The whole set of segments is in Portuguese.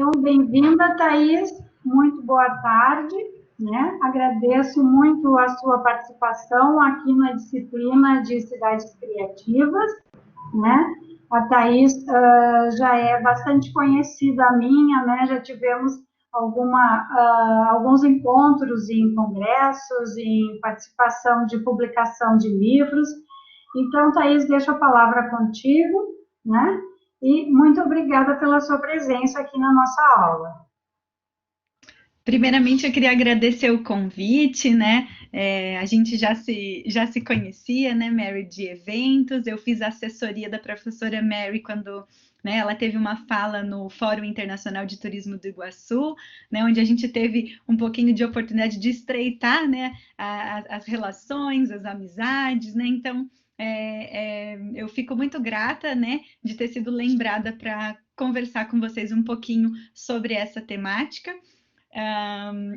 Então, bem-vinda, Thaís, muito boa tarde, né? Agradeço muito a sua participação aqui na disciplina de Cidades Criativas, né? A Thaís já é bastante conhecida minha, né? Já tivemos alguns encontros em congressos, em participação de publicação de livros. Então, Thaís, deixo a palavra contigo, né? E muito obrigada pela sua presença aqui na nossa aula. Primeiramente, eu queria agradecer o convite, né? A gente já se conhecia, né, Mary, de eventos. Eu fiz a assessoria da professora Mary quando, né, ela teve uma fala no Fórum Internacional de Turismo do Iguaçu, né, onde a gente teve um pouquinho de oportunidade de estreitar, né, as relações, as amizades, né? Então, eu fico muito grata, né, de ter sido lembrada para conversar com vocês um pouquinho sobre essa temática.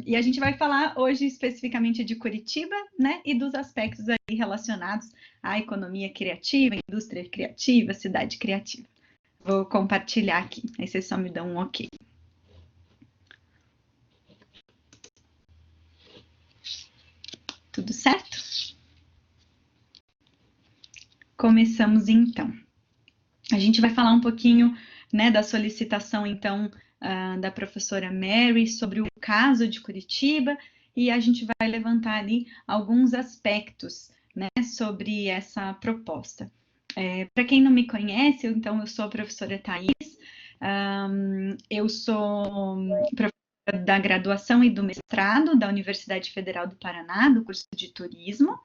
E a gente vai falar hoje especificamente de Curitiba, né, e dos aspectos aí relacionados à economia criativa, indústria criativa, cidade criativa. Vou compartilhar aqui, aí vocês só me dão um ok. Tudo certo? Começamos então. A gente vai falar um pouquinho, né, da solicitação então da professora Mary sobre o caso de Curitiba, e a gente vai levantar ali alguns aspectos, né, sobre essa proposta. Para quem não me conhece, então eu sou a professora Thaís, eu sou professora da graduação e do mestrado da Universidade Federal do Paraná, do curso de turismo.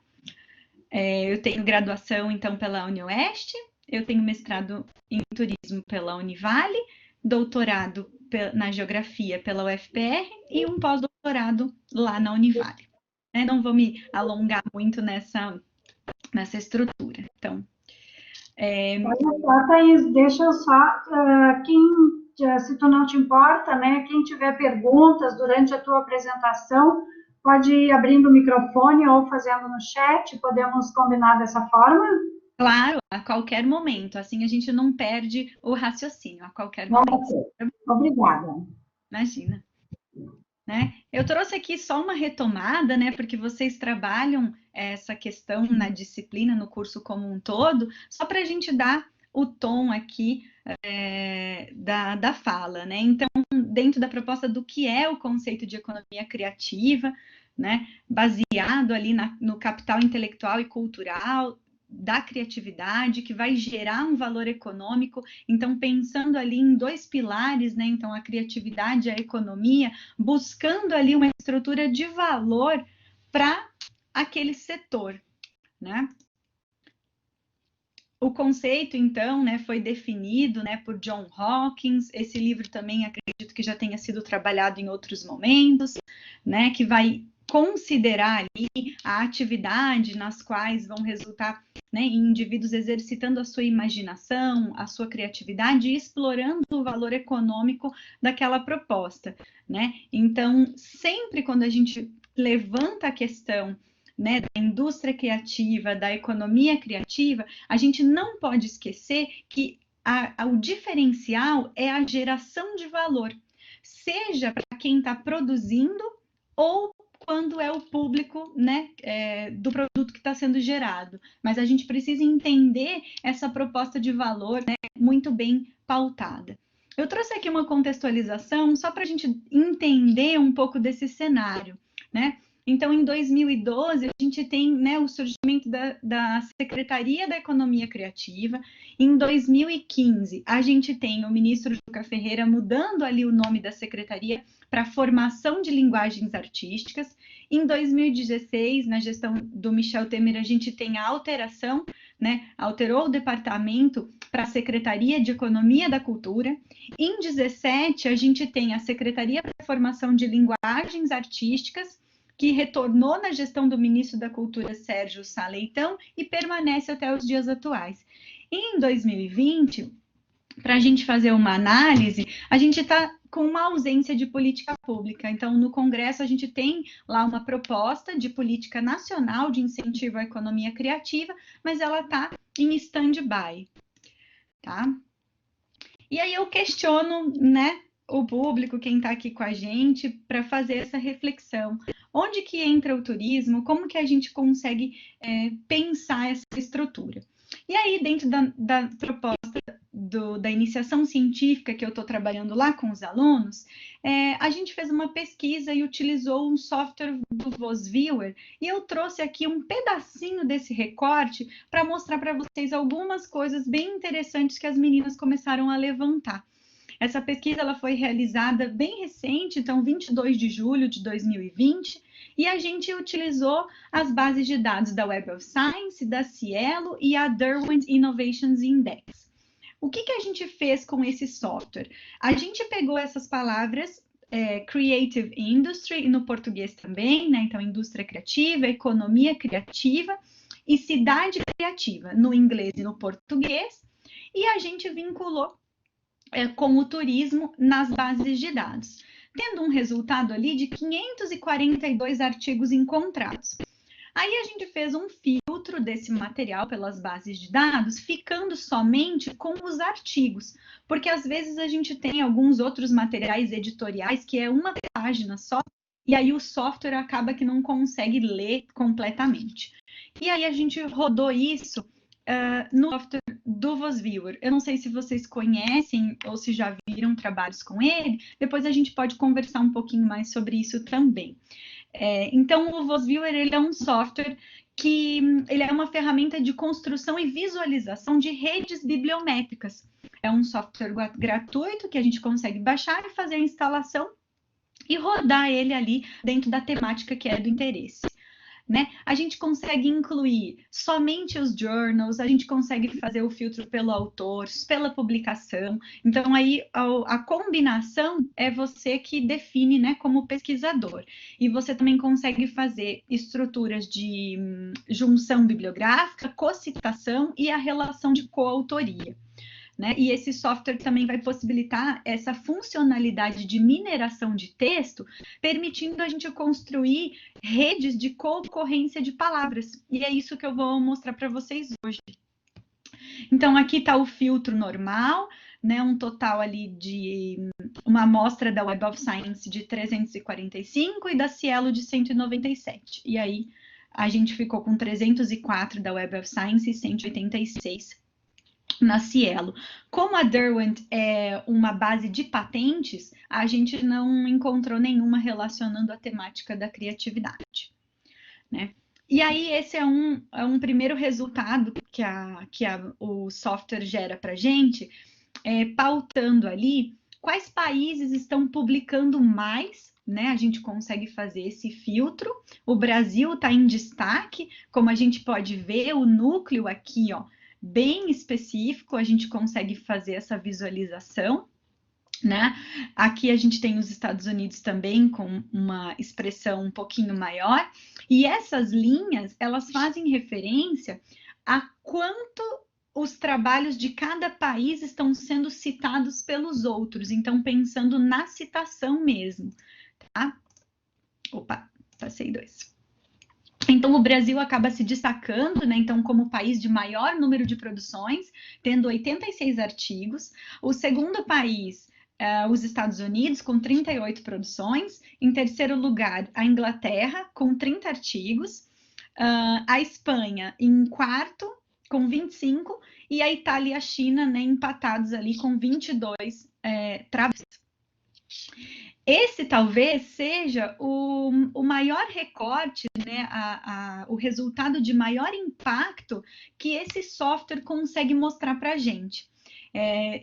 Eu tenho graduação então pela UniOeste, eu tenho mestrado em turismo pela Univale, doutorado na geografia pela UFPR e um pós-doutorado lá na Univale. Não vou me alongar muito nessa estrutura. Então, Olha só, Thaís, deixa eu só, se tu não te importa, né, quem tiver perguntas durante a tua apresentação, pode ir abrindo o microfone ou fazendo no chat, podemos combinar dessa forma? Claro, a qualquer momento, assim a gente não perde o raciocínio, a qualquer momento. Obrigada. Imagina. Né? Eu trouxe aqui só uma retomada, né, porque vocês trabalham essa questão na disciplina, no curso como um todo, só para a gente dar o tom aqui da fala, né? Então, dentro da proposta do que é o conceito de economia criativa, né, baseado ali no capital intelectual e cultural da criatividade, que vai gerar um valor econômico. Então, pensando ali em dois pilares, né? Então, a criatividade e a economia, buscando ali uma estrutura de valor para aquele setor, né? O conceito, então, né, foi definido, né, por John Hawkins. Esse livro também acredito que já tenha sido trabalhado em outros momentos, né, que vai considerar ali a atividade nas quais vão resultar, né, indivíduos exercitando a sua imaginação, a sua criatividade e explorando o valor econômico daquela proposta, né? Então, sempre quando a gente levanta a questão, né, da indústria criativa, da economia criativa, a gente não pode esquecer que o diferencial é a geração de valor, seja para quem está produzindo ou quando é o público, né, do produto que está sendo gerado. Mas a gente precisa entender essa proposta de valor, né, muito bem pautada. Eu trouxe aqui uma contextualização só para a gente entender um pouco desse cenário, né? Então, em 2012, a gente tem, né, o surgimento da Secretaria da Economia Criativa. Em 2015, a gente tem o ministro Juca Ferreira mudando ali o nome da secretaria para Formação de Linguagens Artísticas. Em 2016, na gestão do Michel Temer, a gente tem a alteração, né, alterou o departamento para a Secretaria de Economia da Cultura. Em 2017, a gente tem a Secretaria para Formação de Linguagens Artísticas, que retornou na gestão do ministro da Cultura, Sérgio Sá Leitão, e permanece até os dias atuais. Em 2020, para a gente fazer uma análise, a gente está com uma ausência de política pública. Então, no Congresso, a gente tem lá uma proposta de política nacional de incentivo à economia criativa, mas ela está em stand-by, tá? E aí eu questiono, né, o público, quem está aqui com a gente, para fazer essa reflexão. Onde que entra o turismo? Como que a gente consegue pensar essa estrutura? E aí, dentro da proposta da iniciação científica que eu estou trabalhando lá com os alunos, a gente fez uma pesquisa e utilizou um software do VozViewer, e eu trouxe aqui um pedacinho desse recorte para mostrar para vocês algumas coisas bem interessantes que as meninas começaram a levantar. Essa pesquisa ela foi realizada bem recente, então 22 de julho de 2020, e a gente utilizou as bases de dados da Web of Science, da Cielo e a Derwent Innovations Index. O que a gente fez com esse software? A gente pegou essas palavras Creative Industry, no português também, né? Então, indústria criativa, economia criativa e cidade criativa, no inglês e no português, e a gente vinculou com o turismo nas bases de dados, tendo um resultado ali de 542 artigos encontrados. Aí a gente fez um filtro desse material pelas bases de dados, ficando somente com os artigos, porque às vezes a gente tem alguns outros materiais editoriais que é uma página só, e aí o software acaba que não consegue ler completamente. E aí a gente rodou isso no software do VozViewer. Eu não sei se vocês conhecem ou se já viram trabalhos com ele, depois a gente pode conversar um pouquinho mais sobre isso também. Então, o VozViewer ele é um software que ele é uma ferramenta de construção e visualização de redes bibliométricas. É um software gratuito que a gente consegue baixar e fazer a instalação e rodar ele ali dentro da temática que é do interesse. Né? A gente consegue incluir somente os journals, a gente consegue fazer o filtro pelo autor, pela publicação. Então, aí a combinação é você que define, né, como pesquisador. E você também consegue fazer estruturas de junção bibliográfica, cocitação e a relação de coautoria. Né? E esse software também vai possibilitar essa funcionalidade de mineração de texto, permitindo a gente construir redes de concorrência de palavras. E é isso que eu vou mostrar para vocês hoje. Então, aqui está o filtro normal, né? Um total ali de uma amostra da Web of Science de 345 e da Cielo de 197. E aí, a gente ficou com 304 da Web of Science e 186 na Cielo. Como a Derwent é uma base de patentes, a gente não encontrou nenhuma relacionando a temática da criatividade, né? E aí esse é um primeiro resultado que o software gera para a gente, pautando ali quais países estão publicando mais, né? A gente consegue fazer esse filtro. O Brasil está em destaque, como a gente pode ver, o núcleo aqui, ó, bem específico, a gente consegue fazer essa visualização, né? Aqui a gente tem os Estados Unidos também com uma expressão um pouquinho maior, e essas linhas, elas fazem referência a quanto os trabalhos de cada país estão sendo citados pelos outros, então pensando na citação mesmo, tá? Opa, passei 2. Então, o Brasil acaba se destacando, né? Então, como o país de maior número de produções, tendo 86 artigos. O segundo país, os Estados Unidos, com 38 produções. Em terceiro lugar, a Inglaterra, com 30 artigos. A Espanha, em quarto, com 25. E a Itália e a China, né, empatados ali com 22 trabalhos. Esse talvez seja o maior recorte, né, o resultado de maior impacto que esse software consegue mostrar para a gente.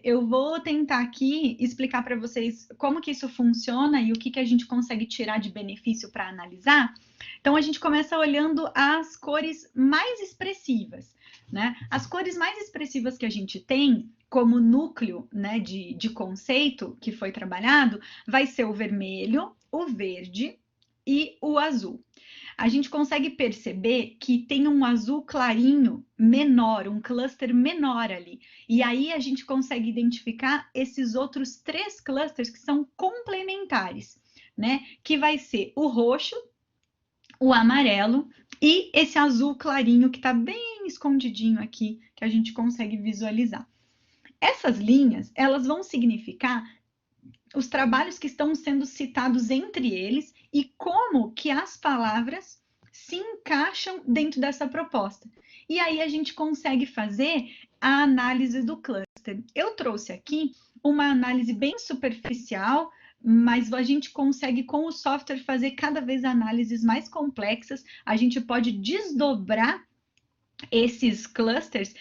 Eu vou tentar aqui explicar para vocês como que isso funciona e o que a gente consegue tirar de benefício para analisar. Então, a gente começa olhando as cores mais expressivas, né? As cores mais expressivas que a gente tem como núcleo, né, de conceito que foi trabalhado, vai ser o vermelho, o verde e o azul. A gente consegue perceber que tem um azul clarinho menor, um cluster menor ali. E aí a gente consegue identificar esses outros 3 clusters que são complementares, né? Que vai ser o roxo, o amarelo e esse azul clarinho que está bem escondidinho aqui, que a gente consegue visualizar. Essas linhas, elas vão significar os trabalhos que estão sendo citados entre eles e como que as palavras se encaixam dentro dessa proposta. E aí a gente consegue fazer a análise do cluster. Eu trouxe aqui uma análise bem superficial, mas a gente consegue, com o software, fazer cada vez análises mais complexas. A gente pode desdobrar esses clusters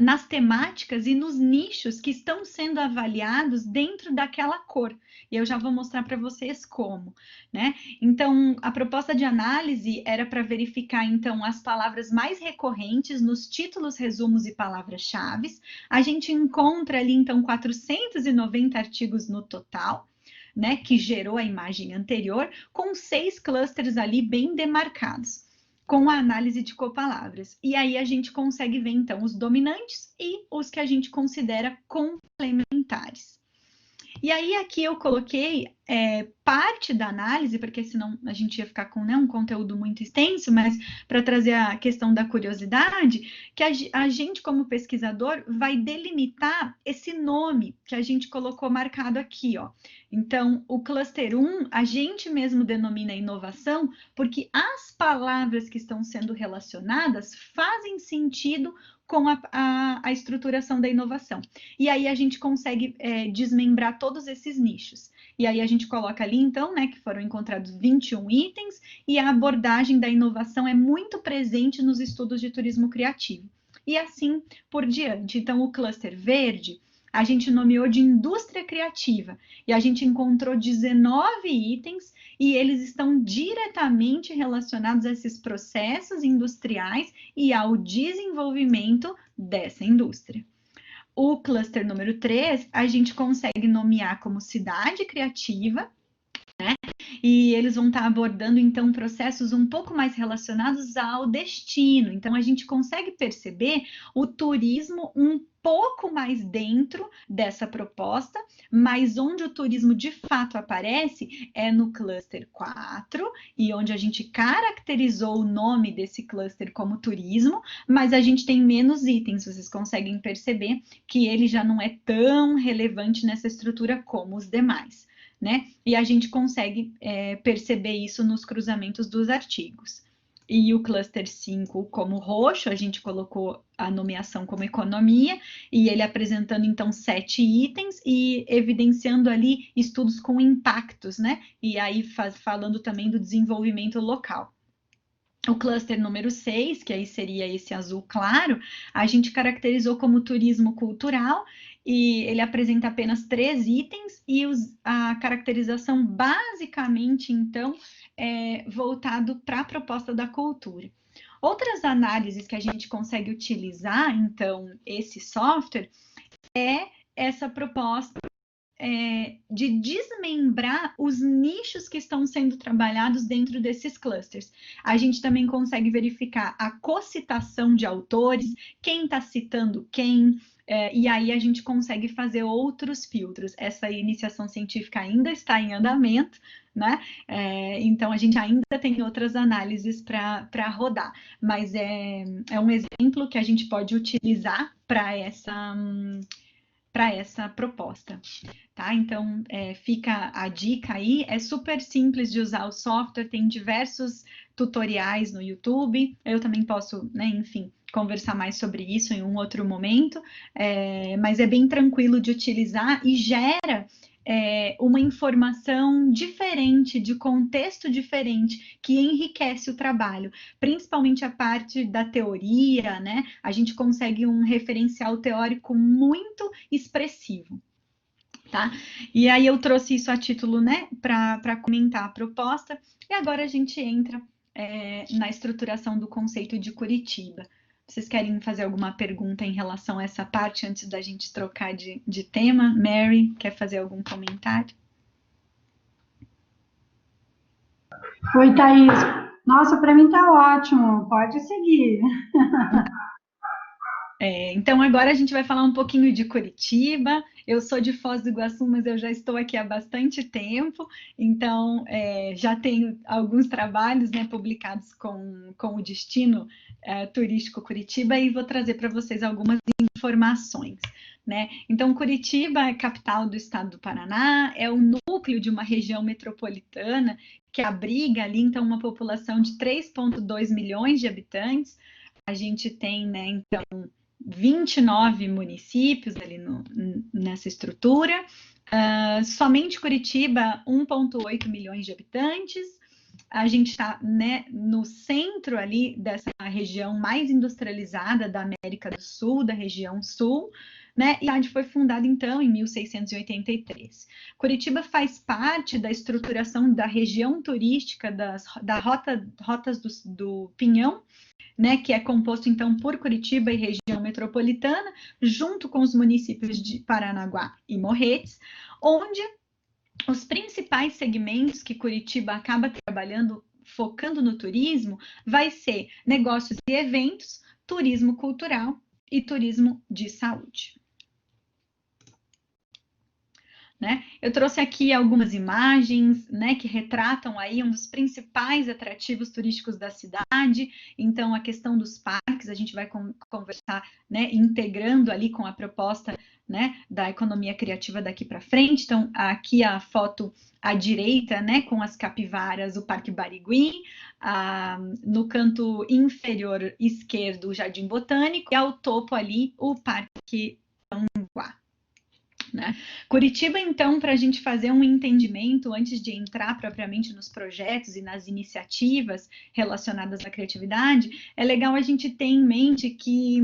nas temáticas e nos nichos que estão sendo avaliados dentro daquela cor. E eu já vou mostrar para vocês como, né? Então, a proposta de análise era para verificar, então, as palavras mais recorrentes nos títulos, resumos e palavras-chave. A gente encontra ali, então, 490 artigos no total, né, que gerou a imagem anterior, com 6 clusters ali bem demarcados, com a análise de copalavras. E aí a gente consegue ver, então, os dominantes e os que a gente considera complementares. E aí aqui eu coloquei parte da análise, porque senão a gente ia ficar com, né, um conteúdo muito extenso, mas para trazer a questão da curiosidade, que a gente, como pesquisador, vai delimitar esse nome que a gente colocou marcado aqui, ó. Então, o cluster 1, a gente mesmo denomina inovação, porque as palavras que estão sendo relacionadas fazem sentido com a estruturação da inovação. E aí a gente consegue desmembrar todos esses nichos. E aí a gente coloca ali, então, né, que foram encontrados 21 itens, e a abordagem da inovação é muito presente nos estudos de turismo criativo. E assim por diante. Então, o cluster verde, a gente nomeou de indústria criativa, e a gente encontrou 19 itens, e eles estão diretamente relacionados a esses processos industriais e ao desenvolvimento dessa indústria. O cluster número 3, a gente consegue nomear como cidade criativa, né? E eles vão estar abordando, então, processos um pouco mais relacionados ao destino. Então, a gente consegue perceber o turismo um pouco mais dentro dessa proposta, mas onde o turismo de fato aparece é no cluster 4, e onde a gente caracterizou o nome desse cluster como turismo, mas a gente tem menos itens, vocês conseguem perceber que ele já não é tão relevante nessa estrutura como os demais, né? E a gente consegue perceber isso nos cruzamentos dos artigos. E o cluster 5 como roxo, a gente colocou a nomeação como economia, e ele apresentando, então, 7 itens e evidenciando ali estudos com impactos, né? E aí falando também do desenvolvimento local. O cluster número 6, que aí seria esse azul claro, a gente caracterizou como turismo cultural, e ele apresenta apenas 3 itens, e a caracterização basicamente, então, é voltado para a proposta da cultura. Outras análises que a gente consegue utilizar, então, esse software, é essa proposta de desmembrar os nichos que estão sendo trabalhados dentro desses clusters. A gente também consegue verificar a cocitação de autores, quem está citando quem, e aí a gente consegue fazer outros filtros. Essa iniciação científica ainda está em andamento, né? Então a gente ainda tem outras análises para rodar, mas é um exemplo que a gente pode utilizar para essa proposta, tá? Então, fica a dica aí, é super simples de usar o software, tem diversos tutoriais no YouTube, eu também posso, né, enfim, conversar mais sobre isso em um outro momento, mas é bem tranquilo de utilizar e gera uma informação diferente, de contexto diferente, que enriquece o trabalho, principalmente a parte da teoria, né? A gente consegue um referencial teórico muito expressivo, tá? E aí eu trouxe isso a título, né, para comentar a proposta, e agora a gente entra na estruturação do conceito de Curitiba. Vocês querem fazer alguma pergunta em relação a essa parte antes da gente trocar de tema? Mary, quer fazer algum comentário? Oi, Thaís. Nossa, para mim tá ótimo. Pode seguir. Então, agora a gente vai falar um pouquinho de Curitiba. Eu sou de Foz do Iguaçu, mas eu já estou aqui há bastante tempo, então já tenho alguns trabalhos, né, publicados com o destino turístico Curitiba, e vou trazer para vocês algumas informações. né? Então, Curitiba é capital do estado do Paraná, é o núcleo de uma região metropolitana que abriga ali, então, uma população de 3,2 milhões de habitantes. A gente tem, né, então, 29 municípios ali nessa estrutura. Somente Curitiba, 1,8 milhões de habitantes. A gente está, né, no centro ali dessa região mais industrializada da América do Sul, da região sul, né? E a cidade foi fundada, então, em 1683. Curitiba faz parte da estruturação da região turística rotas do Pinhão, né, que é composto, então, por Curitiba e região metropolitana, junto com os municípios de Paranaguá e Morretes, onde os principais segmentos que Curitiba acaba trabalhando, focando no turismo, vai ser negócios e eventos, turismo cultural e turismo de saúde. Né? Eu trouxe aqui algumas imagens, né, que retratam aí um dos principais atrativos turísticos da cidade. Então, a questão dos parques, a gente vai conversar, né, integrando ali com a proposta, né, da economia criativa daqui para frente. Então, aqui a foto à direita, né, com as capivaras, o Parque Barigui, no canto inferior esquerdo, o Jardim Botânico, e ao topo ali, o Parque Tanguá. Né? Curitiba, então, para a gente fazer um entendimento, antes de entrar propriamente nos projetos e nas iniciativas relacionadas à criatividade, é legal a gente ter em mente que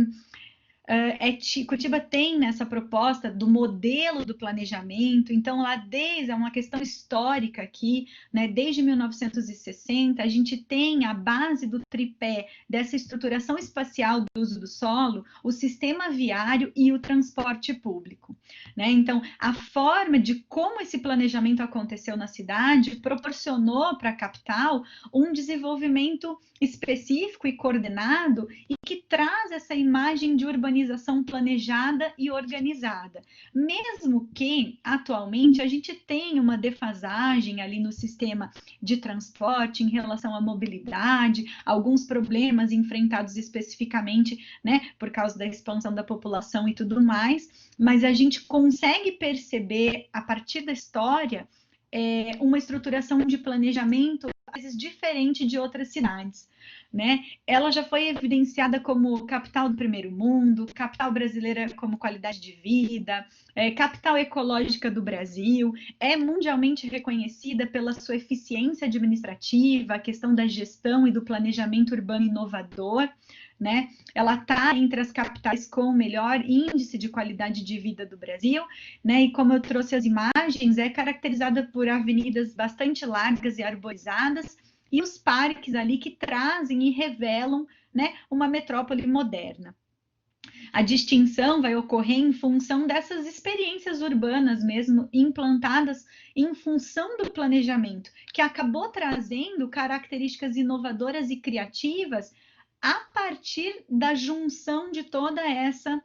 Curitiba tem nessa proposta do modelo do planejamento, então lá é uma questão histórica aqui, né, desde 1960, a gente tem a base do tripé dessa estruturação espacial do uso do solo, o sistema viário e o transporte público, né? Então, a forma de como esse planejamento aconteceu na cidade proporcionou para a capital um desenvolvimento específico e coordenado e que traz essa imagem de urbanização planejada e organizada. Mesmo que, atualmente, a gente tenha uma defasagem ali no sistema de transporte em relação à mobilidade, alguns problemas enfrentados especificamente, né, por causa da expansão da população e tudo mais, mas a gente consegue perceber, a partir da história, uma estruturação de planejamento às vezes diferente de outras cidades, né? Ela já foi evidenciada como capital do primeiro mundo, capital brasileira como qualidade de vida, capital ecológica do Brasil, é mundialmente reconhecida pela sua eficiência administrativa, a questão da gestão e do planejamento urbano inovador, né? Ela está entre as capitais com o melhor índice de qualidade de vida do Brasil, né? E como eu trouxe as imagens, é caracterizada por avenidas bastante largas e arborizadas, e os parques ali que trazem e revelam, né, uma metrópole moderna. A distinção vai ocorrer em função dessas experiências urbanas mesmo, implantadas em função do planejamento, que acabou trazendo características inovadoras e criativas a partir da junção de toda essa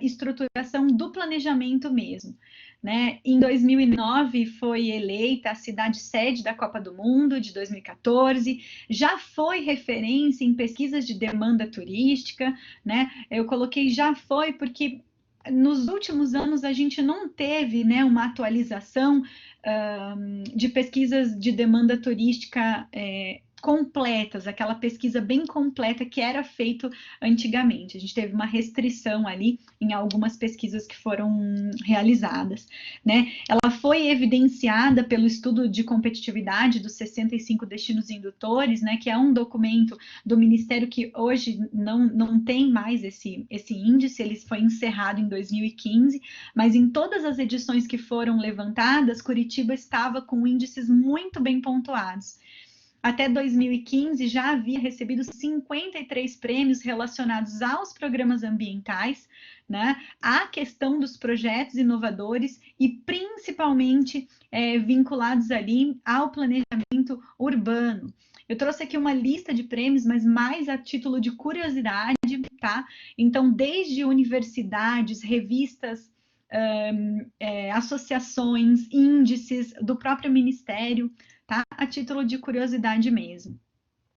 estruturação do planejamento mesmo. Né? Em 2009 foi eleita a cidade sede da Copa do Mundo de 2014, já foi referência em pesquisas de demanda turística, né? Eu coloquei já foi porque nos últimos anos a gente não teve, né, uma atualização de pesquisas de demanda turística completas, aquela pesquisa bem completa que era feito antigamente. A gente teve uma restrição ali em algumas pesquisas que foram realizadas, né? Ela foi evidenciada pelo estudo de competitividade dos 65 destinos indutores, né? Que é um documento do Ministério que hoje não tem mais esse índice, ele foi encerrado em 2015, mas em todas as edições que foram levantadas, Curitiba estava com índices muito bem pontuados. Até 2015, já havia recebido 53 prêmios relacionados aos programas ambientais, né, à questão dos projetos inovadores e principalmente vinculados ali ao planejamento urbano. Eu trouxe aqui uma lista de prêmios, mas mais a título de curiosidade, tá? Então, desde universidades, revistas, associações, índices do próprio Ministério, tá? A título de curiosidade mesmo.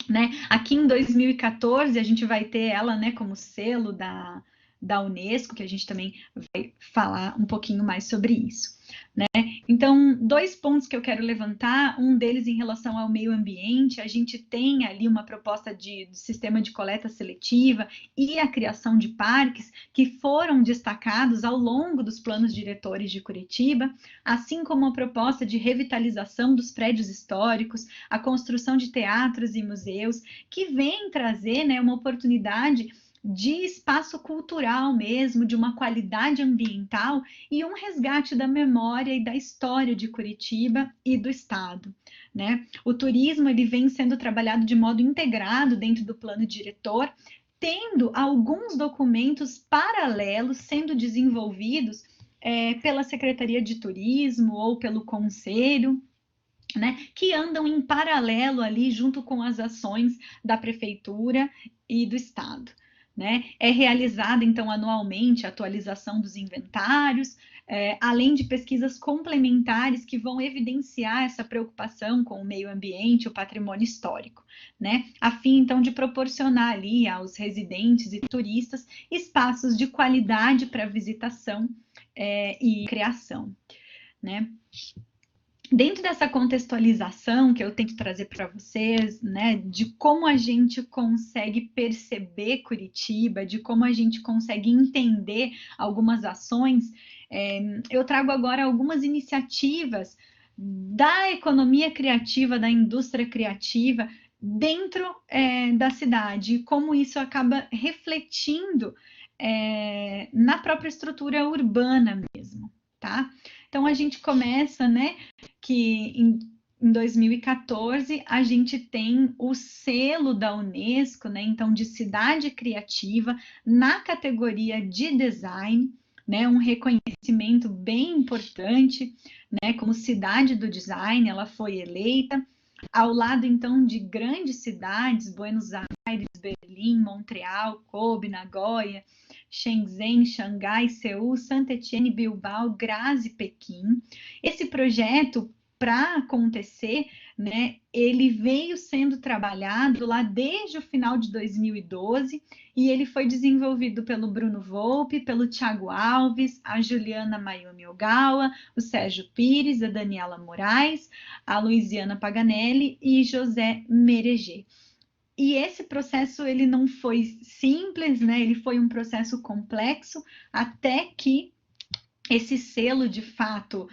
Né? Aqui em 2014, a gente vai ter ela, né, como selo da da Unesco, que a gente também vai falar um pouquinho mais sobre isso, né? Então, 2 pontos que eu quero levantar, um deles em relação ao meio ambiente, a gente tem ali uma proposta de sistema de coleta seletiva e a criação de parques que foram destacados ao longo dos planos diretores de Curitiba, assim como a proposta de revitalização dos prédios históricos, a construção de teatros e museus, que vem trazer, né, uma oportunidade de espaço cultural mesmo, de uma qualidade ambiental e um resgate da memória e da história de Curitiba e do estado, né? O turismo ele vem sendo trabalhado de modo integrado dentro do plano diretor, tendo alguns documentos paralelos sendo desenvolvidos pela Secretaria de Turismo ou pelo Conselho, né, que andam em paralelo ali junto com as ações da Prefeitura e do Estado. Né? É realizada, então, anualmente a atualização dos inventários, além de pesquisas complementares que vão evidenciar essa preocupação com o meio ambiente, o patrimônio histórico, né? A fim, então, de proporcionar ali aos residentes e turistas espaços de qualidade para visitação e criação, né? Dentro dessa contextualização que eu tento trazer para vocês, né, de como a gente consegue perceber Curitiba, de como a gente consegue entender algumas ações, eu trago agora algumas iniciativas da economia criativa, da indústria criativa, dentro da cidade, como isso acaba refletindo na própria estrutura urbana mesmo, tá? Então, a gente começa, né, que em 2014 a gente tem o selo da Unesco, né, então de cidade criativa na categoria de design, né, um reconhecimento bem importante, né, como cidade do design, ela foi eleita ao lado então de grandes cidades, Buenos Aires, Berlim, Montreal, Kobe, Nagoya, Shenzhen, Xangai, Seul, Saint-Étienne, Bilbao, Graz e Pequim. Esse projeto, para acontecer, né, ele veio sendo trabalhado lá desde o final de 2012 e ele foi desenvolvido pelo Bruno Volpe, pelo Thiago Alves, a Juliana Mayumi Ogawa, o Sérgio Pires, a Daniela Moraes, a Luiziana Paganelli e José Mereger. E esse processo ele não foi simples, né? Ele foi um processo complexo até que esse selo de fato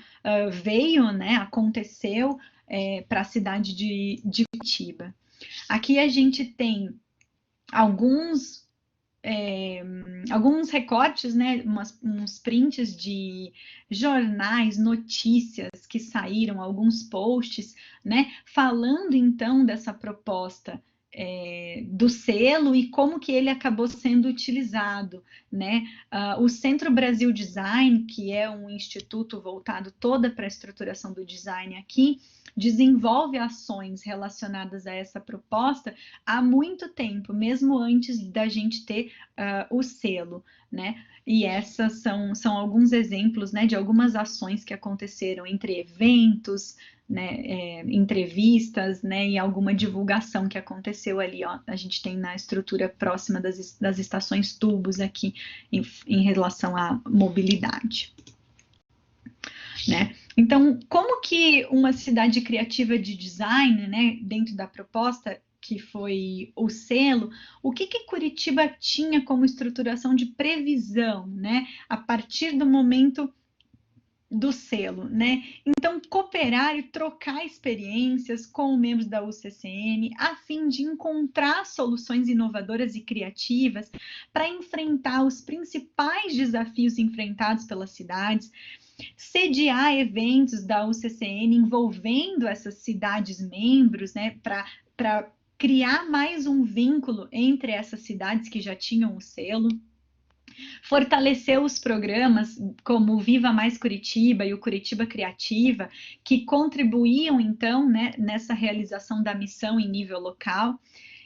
veio, né? Aconteceu para a cidade de Curitiba. Aqui a gente tem alguns recortes, né, uns prints de jornais, notícias que saíram, alguns posts, né, falando então dessa proposta do selo e como que ele acabou sendo utilizado, né? O Centro Brasil Design, que é um instituto voltado toda para a estruturação do design aqui, desenvolve ações relacionadas a essa proposta há muito tempo, mesmo antes da gente ter o selo, né? E essas são alguns exemplos, né, de algumas ações que aconteceram entre eventos, né, entrevistas, né, e alguma divulgação que aconteceu ali, ó, a gente tem na estrutura próxima das estações tubos aqui em relação à mobilidade, né? Então, como que uma cidade criativa de design, né, dentro da proposta que foi o selo, o que Curitiba tinha como estruturação de previsão, né, a partir do momento do selo, né? Então, cooperar e trocar experiências com membros da UCCN, a fim de encontrar soluções inovadoras e criativas para enfrentar os principais desafios enfrentados pelas cidades, sediar eventos da UCCN envolvendo essas cidades membros, né, para criar mais um vínculo entre essas cidades que já tinham o selo, fortalecer os programas como o Viva Mais Curitiba e o Curitiba Criativa, que contribuíam, então, né, nessa realização da missão em nível local,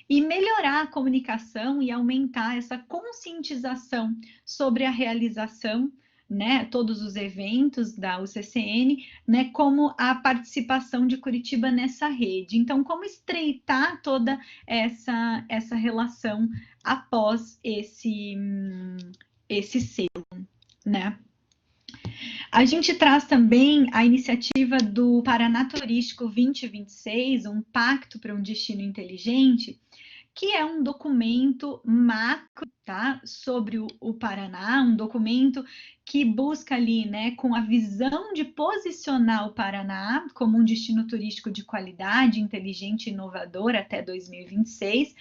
e melhorar a comunicação e aumentar essa conscientização sobre a realização, né, todos os eventos da UCCN, né, como a participação de Curitiba nessa rede. Então, como estreitar toda essa relação após esse selo, né? A gente traz também a iniciativa do Paraná Turístico 2026, um pacto para um destino inteligente, que é um documento macro, tá, sobre o Paraná, um documento que busca ali, né, com a visão de posicionar o Paraná como um destino turístico de qualidade, inteligente e inovador até 2026,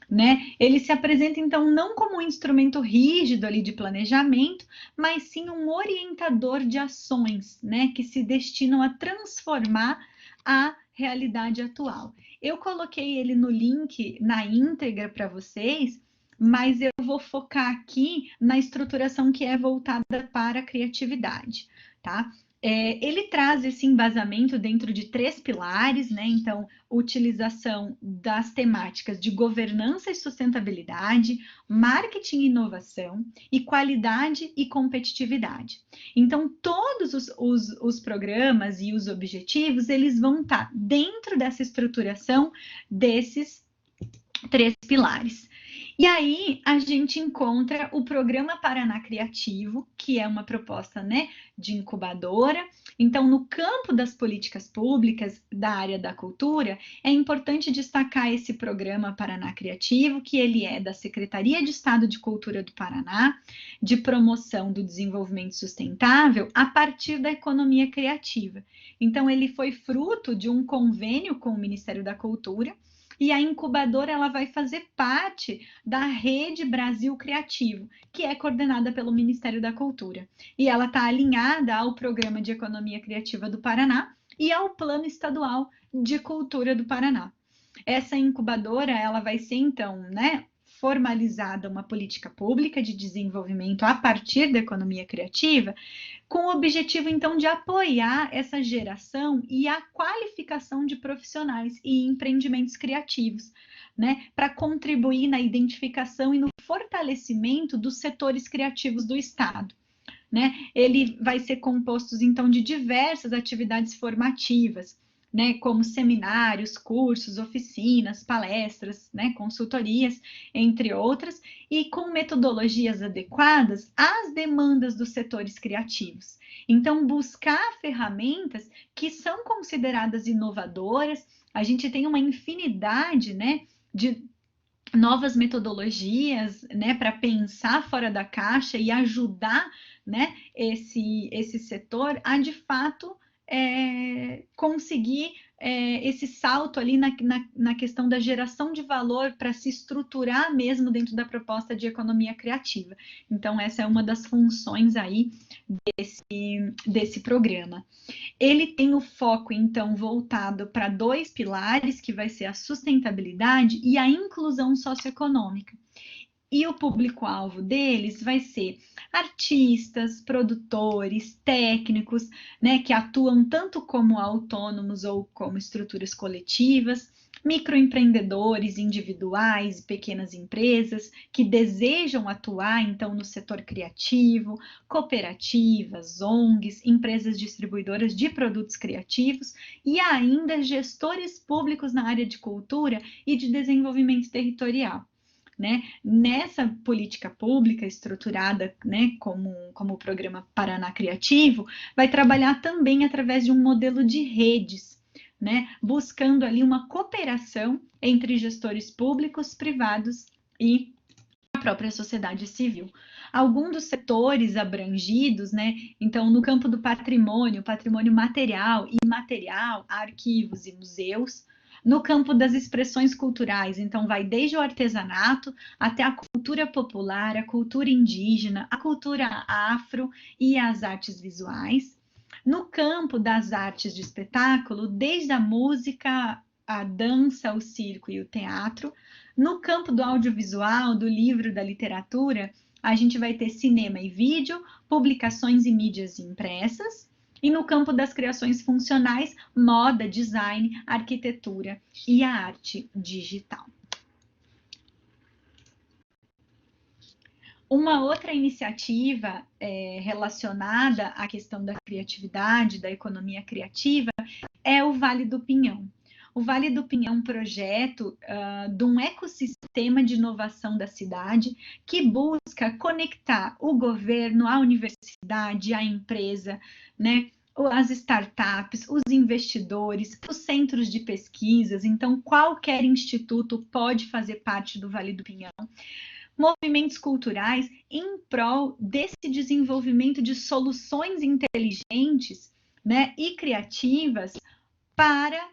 né? Ele se apresenta, então, não como um instrumento rígido ali de planejamento, mas sim um orientador de ações, né? Que se destinam a transformar a realidade atual. Eu coloquei ele no link na íntegra para vocês, mas eu vou focar aqui na estruturação que é voltada para a criatividade, tá? Ele traz esse embasamento dentro de 3 pilares, né? Então, utilização das temáticas de governança e sustentabilidade, marketing e inovação, e qualidade e competitividade. Então, todos os programas e os objetivos, eles vão estar dentro dessa estruturação desses 3 pilares. E aí a gente encontra o Programa Paraná Criativo, que é uma proposta, né, de incubadora. Então, no campo das políticas públicas da área da cultura, é importante destacar esse Programa Paraná Criativo, que ele é da Secretaria de Estado de Cultura do Paraná, de promoção do desenvolvimento sustentável a partir da economia criativa. Então, ele foi fruto de um convênio com o Ministério da Cultura, e a incubadora ela vai fazer parte da Rede Brasil Criativo, que é coordenada pelo Ministério da Cultura. E ela está alinhada ao Programa de Economia Criativa do Paraná e ao Plano Estadual de Cultura do Paraná. Essa incubadora ela vai ser, então, né, formalizada uma política pública de desenvolvimento a partir da economia criativa, com o objetivo, então, de apoiar essa geração e a qualificação de profissionais e empreendimentos criativos, né, para contribuir na identificação e no fortalecimento dos setores criativos do Estado. Né? Ele vai ser composto, então, de diversas atividades formativas, né, como seminários, cursos, oficinas, palestras, né, consultorias, entre outras, e com metodologias adequadas às demandas dos setores criativos. Então, buscar ferramentas que são consideradas inovadoras, a gente tem uma infinidade, né, de novas metodologias, né, para pensar fora da caixa e ajudar, né, esse setor a, de fato, conseguir esse salto ali na questão da geração de valor para se estruturar mesmo dentro da proposta de economia criativa. Então, essa é uma das funções aí desse programa. Ele tem o foco, então, voltado para 2 pilares, que vai ser a sustentabilidade e a inclusão socioeconômica. E o público-alvo deles vai ser artistas, produtores, técnicos, né, que atuam tanto como autônomos ou como estruturas coletivas, microempreendedores individuais e pequenas empresas que desejam atuar, então, no setor criativo, cooperativas, ONGs, empresas distribuidoras de produtos criativos e ainda gestores públicos na área de cultura e de desenvolvimento territorial. Né? Nessa política pública estruturada, né, como o Programa Paraná Criativo, vai trabalhar também através de um modelo de redes, né, buscando ali uma cooperação entre gestores públicos, privados e a própria sociedade civil. Alguns dos setores abrangidos, né, então no campo do patrimônio material e imaterial, arquivos e museus. No campo das expressões culturais, então vai desde o artesanato até a cultura popular, a cultura indígena, a cultura afro e as artes visuais. No campo das artes de espetáculo, desde a música, a dança, o circo e o teatro. No campo do audiovisual, do livro, da literatura, a gente vai ter cinema e vídeo, publicações e mídias impressas. E no campo das criações funcionais, moda, design, arquitetura e a arte digital. Uma outra iniciativa relacionada à questão da criatividade, da economia criativa, é o Vale do Pinhão. o Vale do Pinhão é um projeto de um ecossistema de inovação da cidade que busca conectar o governo, a universidade, a empresa, né? As startups, os investidores, os centros de pesquisas. Então, qualquer instituto pode fazer parte do Vale do Pinhão. Movimentos culturais em prol desse desenvolvimento de soluções inteligentes, né, e criativas para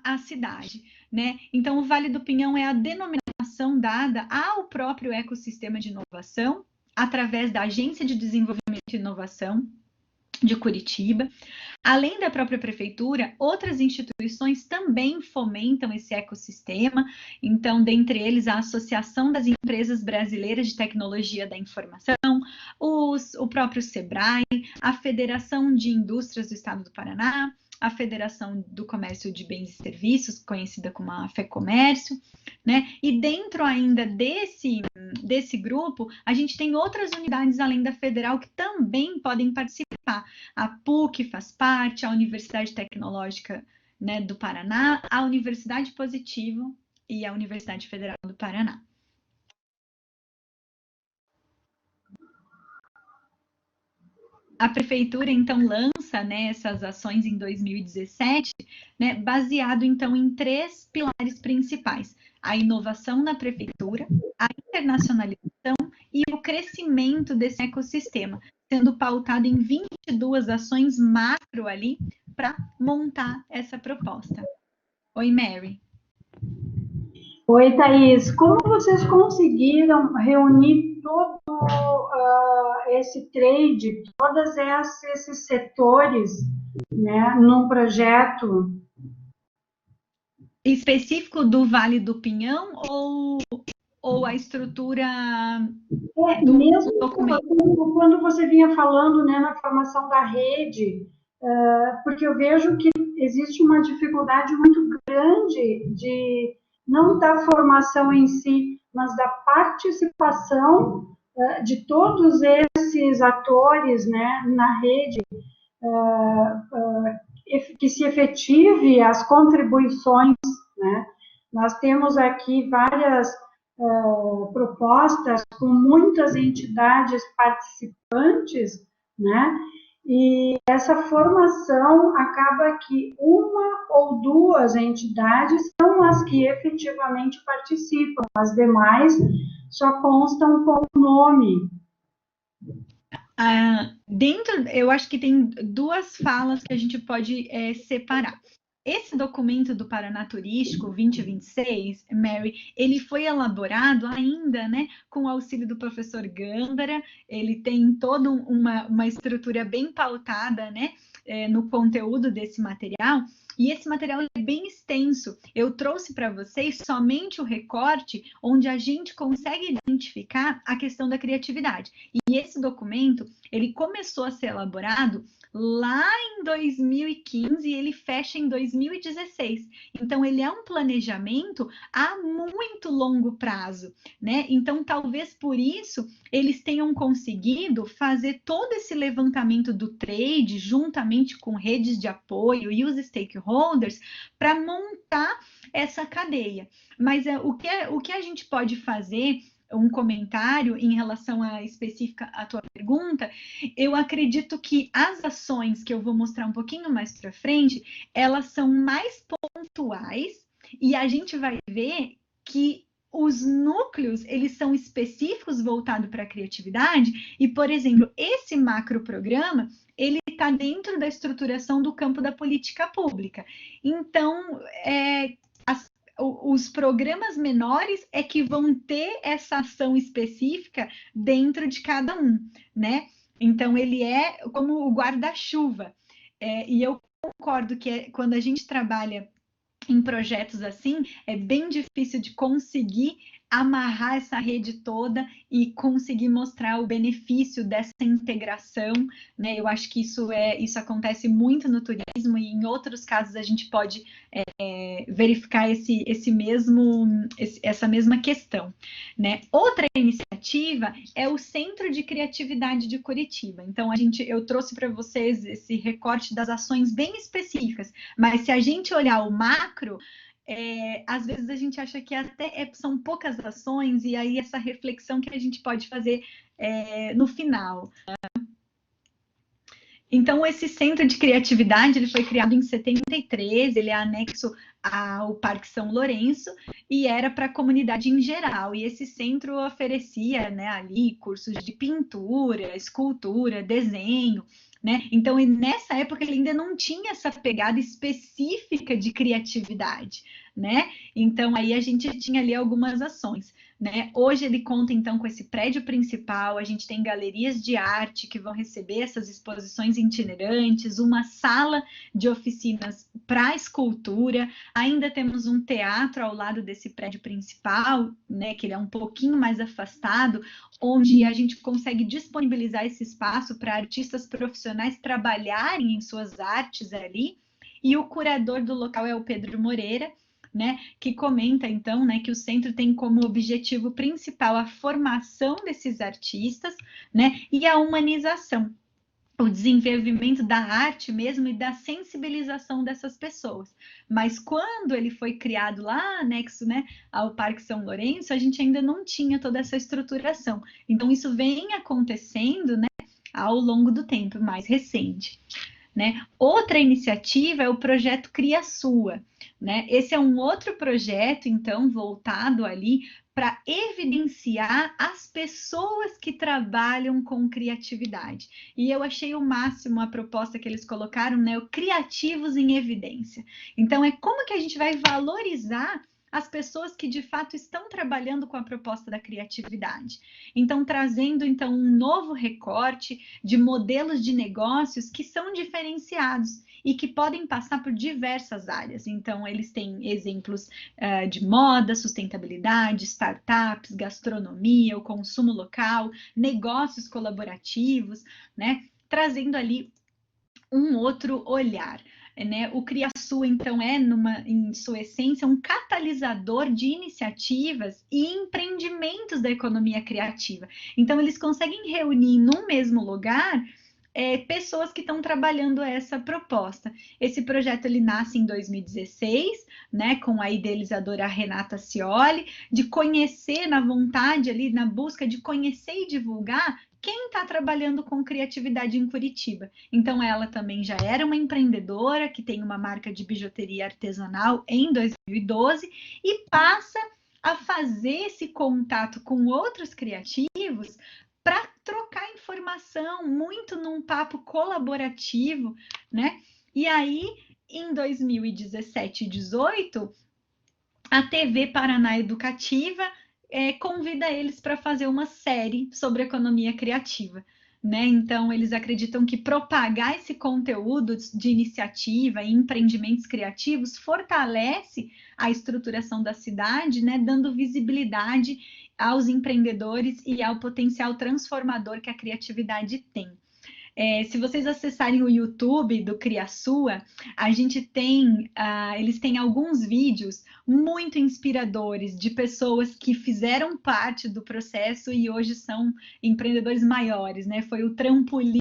a cidade, né? Então, o Vale do Pinhão é a denominação dada ao próprio ecossistema de inovação, através da Agência de Desenvolvimento e Inovação de Curitiba. Além da própria prefeitura, outras instituições também fomentam esse ecossistema. Então, dentre eles, a Associação das Empresas Brasileiras de Tecnologia da Informação, o próprio SEBRAE, a Federação de Indústrias do Estado do Paraná, a Federação do Comércio de Bens e Serviços, conhecida como a FEComércio, né? E dentro ainda desse grupo, a gente tem outras unidades além da federal que também podem participar. A PUC faz parte, a Universidade Tecnológica, né, do Paraná, a Universidade Positivo e a Universidade Federal do Paraná. A prefeitura, então, lança, né, essas ações em 2017, né, baseado, então, em 3 pilares principais: a inovação na prefeitura, a internacionalização e o crescimento desse ecossistema, sendo pautado em 22 ações macro ali para montar essa proposta. Oi, Mary. Oi, Thaís. Como vocês conseguiram reunir todo esse trade, todos esses setores, né, num projeto específico do Vale do Pinhão ou a estrutura do mesmo documento? quando você vinha falando, né, na formação da rede, porque eu vejo que existe uma dificuldade muito grande de não da formação em si, mas da participação de todos esses atores, né, na rede, que se efetive as contribuições, né? Nós temos aqui várias propostas com muitas entidades participantes, né? E essa formação acaba que uma ou duas entidades são as que efetivamente participam, as demais só constam com o nome. Eu acho que tem 2 falas que a gente pode separar. Esse documento do Paraná Turístico 2026, Mary, ele foi elaborado ainda, né, com o auxílio do professor Gândara. Ele tem toda uma estrutura bem pautada, né, no conteúdo desse material. E esse material é bem extenso. Eu trouxe para vocês somente o recorte onde a gente consegue identificar a questão da criatividade. E esse documento, ele começou a ser elaborado lá em 2015 e ele fecha em 2016. Então, ele é um planejamento a muito longo prazo, né? Então, talvez por isso eles tenham conseguido fazer todo esse levantamento do trade juntamente com redes de apoio e os stakeholders para montar essa cadeia. Mas o que a gente pode fazer, um comentário em relação específica à tua pergunta, eu acredito que as ações que eu vou mostrar um pouquinho mais para frente, elas são mais pontuais e a gente vai ver que os núcleos, eles são específicos voltados para a criatividade e, por exemplo, esse macro programa, ele está dentro da estruturação do campo da política pública. Então, os programas menores é que vão ter essa ação específica dentro de cada um, né? Então, ele é como o guarda-chuva. E eu concordo que quando a gente trabalha em projetos assim, é bem difícil de conseguir amarrar essa rede toda e conseguir mostrar o benefício dessa integração, né? Eu acho que isso acontece muito no turismo e em outros casos a gente pode verificar essa mesma questão, né? Outra iniciativa é o Centro de Criatividade de Curitiba. Então, eu trouxe para vocês esse recorte das ações bem específicas, mas se a gente olhar o macro, às vezes a gente acha que até são poucas ações, e aí essa reflexão que a gente pode fazer no final. Então, esse centro de criatividade ele foi criado em 73, ele é anexo ao Parque São Lourenço e era para a comunidade em geral. E esse centro oferecia, né, ali cursos de pintura, escultura, desenho, né? Então, nessa época ele ainda não tinha essa pegada específica de criatividade, né? Então, aí a gente tinha ali algumas ações. Né? Hoje ele conta então com esse prédio principal, a gente tem galerias de arte que vão receber essas exposições itinerantes, uma sala de oficinas para escultura, ainda temos um teatro ao lado desse prédio principal, né, que ele é um pouquinho mais afastado, onde a gente consegue disponibilizar esse espaço para artistas profissionais trabalharem em suas artes ali, e o curador do local é o Pedro Moreira, né, que comenta, então, né, que o centro tem como objetivo principal a formação desses artistas, né, e a humanização, o desenvolvimento da arte mesmo e da sensibilização dessas pessoas. Mas quando ele foi criado lá anexo, né, ao Parque São Lourenço, a gente ainda não tinha toda essa estruturação. Então, isso vem acontecendo, né, ao longo do tempo, mais recente. Né? Outra iniciativa é o projeto Cria Sua, né? Esse é um outro projeto, então, voltado ali para evidenciar as pessoas que trabalham com criatividade. E eu achei o máximo a proposta que eles colocaram, né? O Criativos em Evidência. Então, é como que a gente vai valorizar as pessoas que de fato estão trabalhando com a proposta da criatividade. Então, trazendo então um novo recorte de modelos de negócios que são diferenciados e que podem passar por diversas áreas. Então, eles têm exemplos de moda, sustentabilidade, startups, gastronomia, o consumo local, negócios colaborativos, né? Trazendo ali um outro olhar. Né? O CriaSua, então, em sua essência, um catalisador de iniciativas e empreendimentos da economia criativa. Então, eles conseguem reunir num mesmo lugar pessoas que estão trabalhando essa proposta. Esse projeto ele nasce em 2016, né, com a idealizadora Renata Scioli, de conhecer, na vontade ali, na busca de conhecer e divulgar quem está trabalhando com criatividade em Curitiba. Então, ela também já era uma empreendedora que tem uma marca de bijuteria artesanal em 2012 e passa a fazer esse contato com outros criativos para trocar informação, muito num papo colaborativo, né? E aí, em 2017 e 2018, a TV Paraná Educativa convida eles para fazer uma série sobre economia criativa. Né? Então, eles acreditam que propagar esse conteúdo de iniciativa e empreendimentos criativos fortalece a estruturação da cidade, né? Dando visibilidade aos empreendedores e ao potencial transformador que a criatividade tem. Se vocês acessarem o YouTube do CriaSua, a gente tem, eles têm alguns vídeos muito inspiradores de pessoas que fizeram parte do processo e hoje são empreendedores maiores, né? Foi o trampolim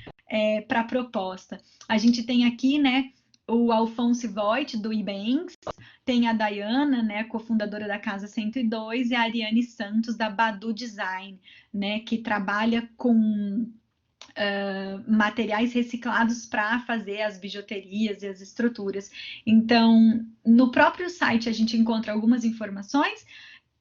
para a proposta. A gente tem aqui, né, o Alphonse Voigt, do Ibanks, tem a Dayana, né, cofundadora da Casa 102, e a Ariane Santos, da Badu Design, né, que trabalha com materiais reciclados para fazer as bijuterias e as estruturas. Então, no próprio site a gente encontra algumas informações,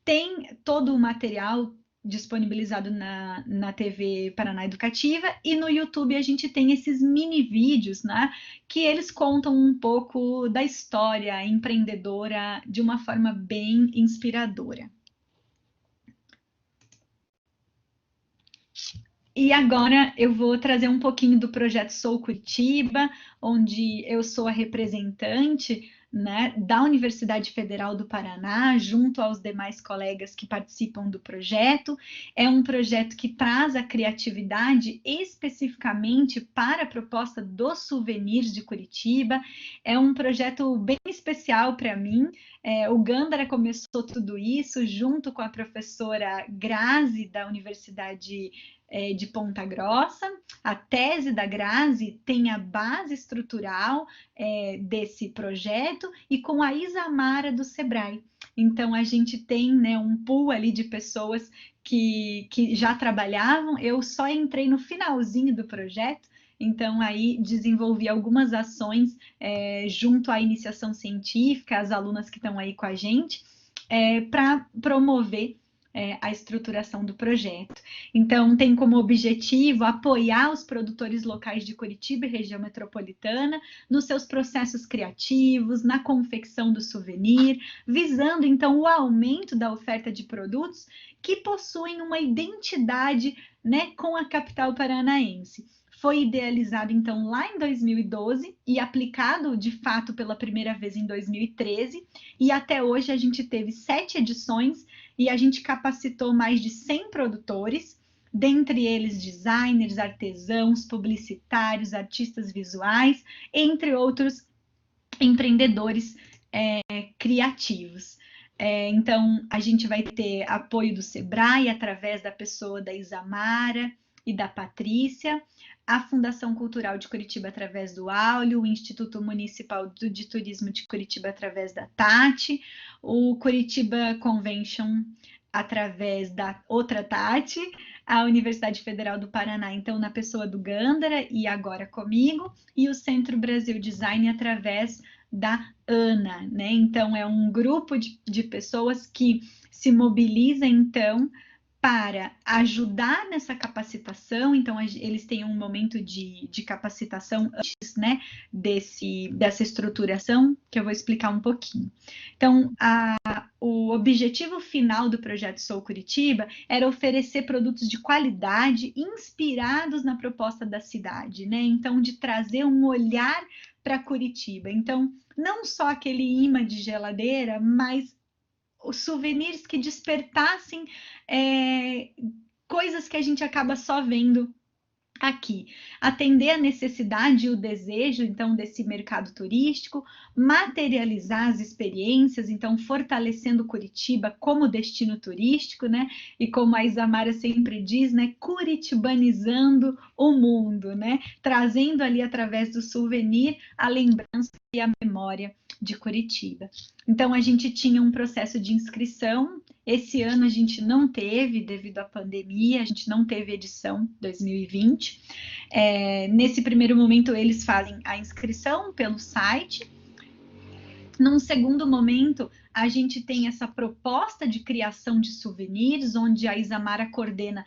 tem todo o material disponibilizado na TV Paraná Educativa, e no YouTube a gente tem esses mini vídeos, né, que eles contam um pouco da história empreendedora de uma forma bem inspiradora. E agora eu vou trazer um pouquinho do projeto Sou Curitiba, onde eu sou a representante, né, da Universidade Federal do Paraná, junto aos demais colegas que participam do projeto. É um projeto que traz a criatividade especificamente para a proposta dos souvenirs de Curitiba. É um projeto bem especial para mim. O Gândara começou tudo isso junto com a professora Grazi, da Universidade de Ponta Grossa. A tese da Grazi tem a base estrutural desse projeto e com a Isamara do Sebrae. Então, a gente tem, né, um pool ali de pessoas que já trabalhavam. Eu só entrei no finalzinho do projeto, então aí desenvolvi algumas ações junto à iniciação científica, as alunas que estão aí com a gente, para promover a estruturação do projeto. Então, tem como objetivo apoiar os produtores locais de Curitiba e região metropolitana nos seus processos criativos, na confecção do souvenir, visando, então, o aumento da oferta de produtos que possuem uma identidade, né, com a capital paranaense. Foi idealizado, então, lá em 2012 e aplicado, de fato, pela primeira vez em 2013. E até hoje a gente teve 7 edições e a gente capacitou mais de 100 produtores, dentre eles designers, artesãos, publicitários, artistas visuais, entre outros empreendedores criativos. Então, a gente vai ter apoio do Sebrae através da pessoa da Isamara e da Patrícia, a Fundação Cultural de Curitiba através do Áureo, o Instituto Municipal de Turismo de Curitiba através da Tati, o Curitiba Convention através da outra Tati, a Universidade Federal do Paraná, então, na pessoa do Gândara e agora comigo, e o Centro Brasil Design através da Ana, né? Então, é um grupo de pessoas que se mobiliza, então, para ajudar nessa capacitação. Então, eles têm um momento de capacitação antes, né, dessa estruturação, que eu vou explicar um pouquinho. Então, o objetivo final do projeto Sou Curitiba era oferecer produtos de qualidade inspirados na proposta da cidade, né? Então, de trazer um olhar para Curitiba. Então, não só aquele imã de geladeira, mas os souvenirs que despertassem coisas que a gente acaba só vendo aqui. Atender a necessidade e o desejo, então, desse mercado turístico, materializar as experiências, então, fortalecendo Curitiba como destino turístico, né? E como a Isamara sempre diz, né? Curitibanizando o mundo, né? Trazendo ali, através do souvenir, a lembrança e a memória de Curitiba. Então, a gente tinha um processo de inscrição. Esse ano a gente não teve, devido à pandemia, a gente não teve edição 2020. Nesse primeiro momento, eles fazem a inscrição pelo site. Num segundo momento, a gente tem essa proposta de criação de souvenirs, onde a Isamara coordena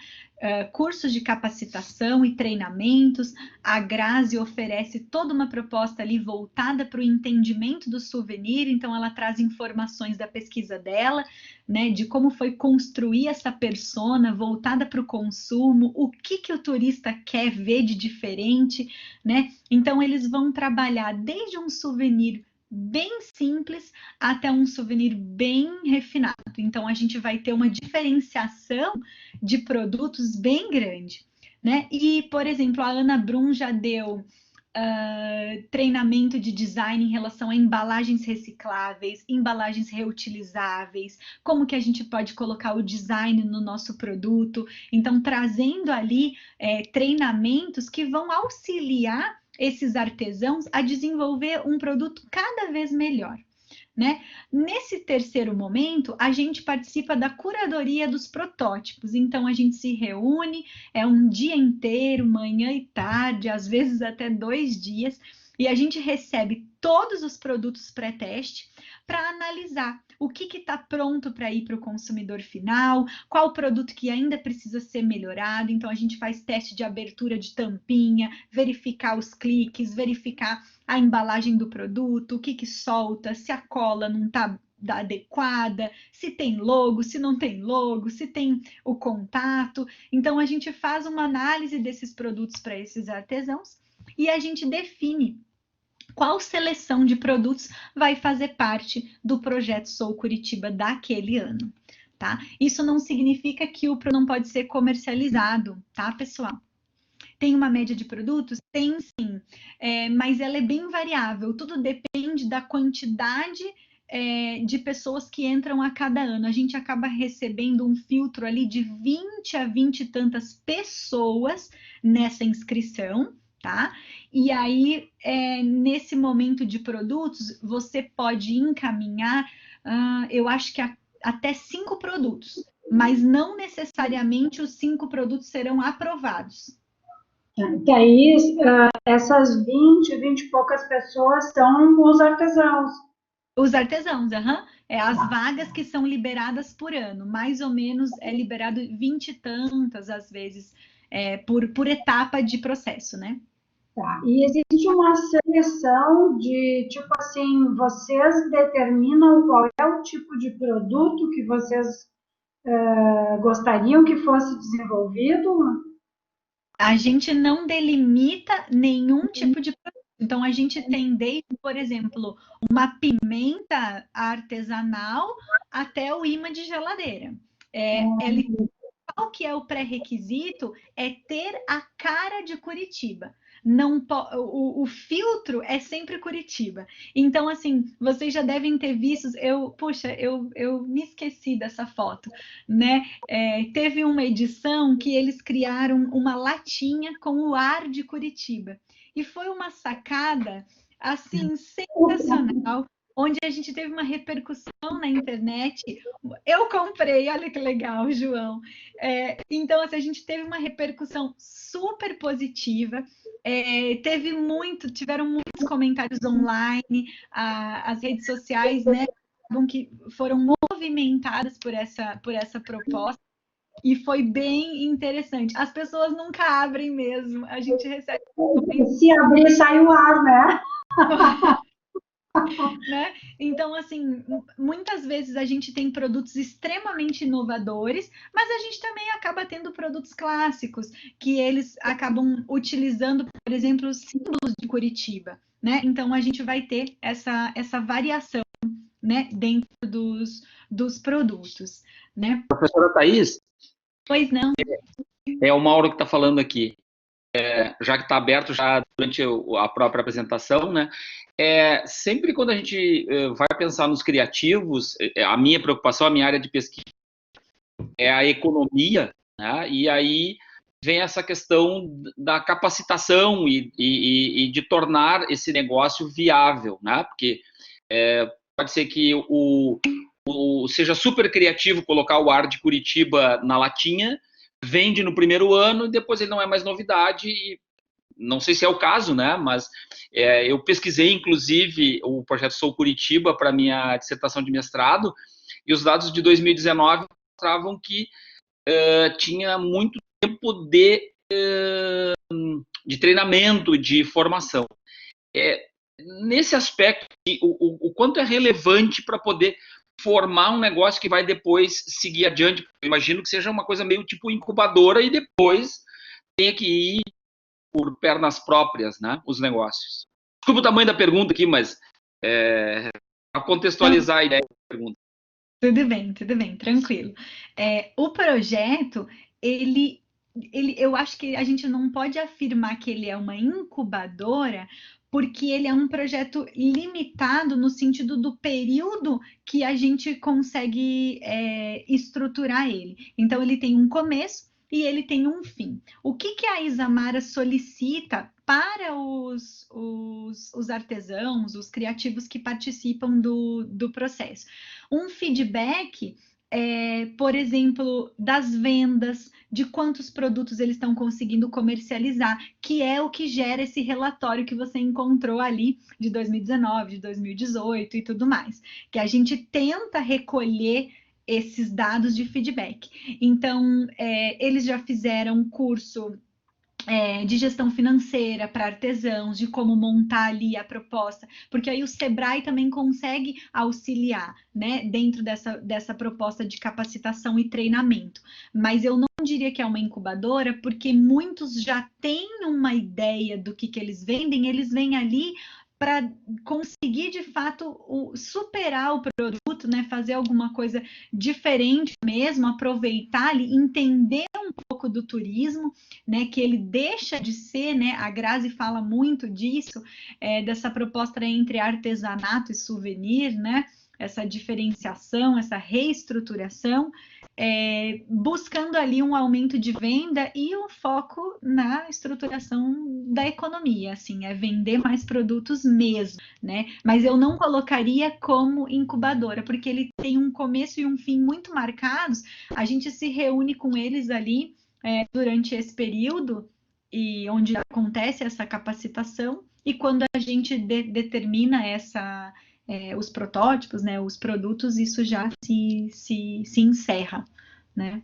cursos de capacitação e treinamentos. A Grazi oferece toda uma proposta ali voltada para o entendimento do souvenir, então ela traz informações da pesquisa dela, né, de como foi construir essa persona voltada para o consumo, o que o turista quer ver de diferente, né? Então eles vão trabalhar desde um souvenir bem simples até um souvenir bem refinado. Então, a gente vai ter uma diferenciação de produtos bem grande, né? E, por exemplo, a Ana Brum já deu treinamento de design em relação a embalagens recicláveis, embalagens reutilizáveis, como que a gente pode colocar o design no nosso produto. Então, trazendo ali treinamentos que vão auxiliar esses artesãos a desenvolver um produto cada vez melhor, né? Nesse terceiro momento, a gente participa da curadoria dos protótipos. Então, a gente se reúne, um dia inteiro, manhã e tarde, às vezes até 2 dias, e a gente recebe todos os produtos pré-teste para analisar o que está pronto para ir para o consumidor final, qual produto que ainda precisa ser melhorado. Então, a gente faz teste de abertura de tampinha, verificar os cliques, verificar a embalagem do produto, o que solta, se a cola não está adequada, se tem logo, se não tem logo, se tem o contato. Então, a gente faz uma análise desses produtos para esses artesãos e a gente define qual seleção de produtos vai fazer parte do projeto Sou Curitiba daquele ano, tá? Isso não significa que o produto não pode ser comercializado, tá, pessoal? Tem uma média de produtos? Tem sim, mas ela é bem variável, tudo depende da quantidade de pessoas que entram a cada ano. A gente acaba recebendo um filtro ali de 20 a 20 e tantas pessoas nessa inscrição, tá? E aí, nesse momento de produtos, você pode encaminhar, eu acho que até 5 produtos, mas não necessariamente os 5 produtos serão aprovados. Que aí, essas 20 e poucas pessoas são os artesãos. Os artesãos, as vagas que são liberadas por ano, mais ou menos é liberado 20 e tantas, às vezes, por etapa de processo, né? Tá. E existe uma seleção de, tipo assim, vocês determinam qual é o tipo de produto que vocês gostariam que fosse desenvolvido? A gente não delimita nenhum tipo de produto. Então, a gente tem desde, por exemplo, uma pimenta artesanal até o imã de geladeira. Qual que é o pré-requisito? É ter a cara de Curitiba. Não, o filtro é sempre Curitiba. Então, assim, vocês já devem ter visto. Eu me esqueci dessa foto, né? Teve uma edição que eles criaram uma latinha com o ar de Curitiba. E foi uma sacada, assim, sensacional, onde a gente teve uma repercussão na internet. Eu comprei, olha que legal, João. Então, assim, a gente teve uma repercussão super positiva. Tiveram muitos comentários online, as redes sociais, né, que foram movimentadas por essa proposta. E foi bem interessante. As pessoas nunca abrem mesmo. A gente recebe. Se abrir, sai o ar, né? Né? Então, assim, muitas vezes a gente tem produtos extremamente inovadores, mas a gente também acaba tendo produtos clássicos, que eles acabam utilizando, por exemplo, os símbolos de Curitiba, né? Então, a gente vai ter essa variação, né, dentro dos produtos, né? Professora Thaís? Pois não. É o Mauro que está falando aqui. Já que está aberto já durante a própria apresentação, né? Sempre quando a gente vai pensar nos criativos, a minha preocupação, a minha área de pesquisa é a economia, né? E aí vem essa questão da capacitação e de tornar esse negócio viável, né? Porque pode ser que seja super criativo colocar o ar de Curitiba na latinha, vende no primeiro ano e depois ele não é mais novidade. E não sei se é o caso, né? Mas eu pesquisei, inclusive, o projeto Sou Curitiba para minha dissertação de mestrado, e os dados de 2019 mostravam que tinha muito tempo de treinamento, de formação. Nesse aspecto, o quanto é relevante para poder formar um negócio que vai depois seguir adiante. Eu imagino que seja uma coisa meio tipo incubadora e depois tenha que ir por pernas próprias, né, os negócios. Desculpa o tamanho da pergunta aqui, mas para contextualizar a ideia da pergunta. Tudo bem, tranquilo. O projeto, eu acho que a gente não pode afirmar que ele é uma incubadora, porque ele é um projeto limitado no sentido do período que a gente consegue estruturar ele. Então, ele tem um começo e ele tem um fim. O que a Isamara solicita para os artesãos, os criativos que participam do processo? Um feedback, por exemplo, das vendas, de quantos produtos eles estão conseguindo comercializar, que é o que gera esse relatório que você encontrou ali de 2019, de 2018 e tudo mais, que a gente tenta recolher esses dados de feedback. Então, eles já fizeram um curso de gestão financeira para artesãos, de como montar ali a proposta, porque aí o Sebrae também consegue auxiliar, né, dentro dessa proposta de capacitação e treinamento. Mas eu não diria que é uma incubadora, porque muitos já têm uma ideia do que eles vendem, eles vêm ali para conseguir, de fato, superar o produto, né? Fazer alguma coisa diferente mesmo, aproveitar ali, entender um pouco do turismo, né? Que ele deixa de ser, né? A Grazi fala muito disso, dessa proposta entre artesanato e souvenir, né? Essa diferenciação, essa reestruturação, buscando ali um aumento de venda e o foco na estruturação da economia, assim, é vender mais produtos mesmo, né? Mas eu não colocaria como incubadora, porque ele tem um começo e um fim muito marcados, a gente se reúne com eles ali durante esse período, e onde acontece essa capacitação, e quando a gente determina os protótipos, né, os produtos, isso já se encerra, né?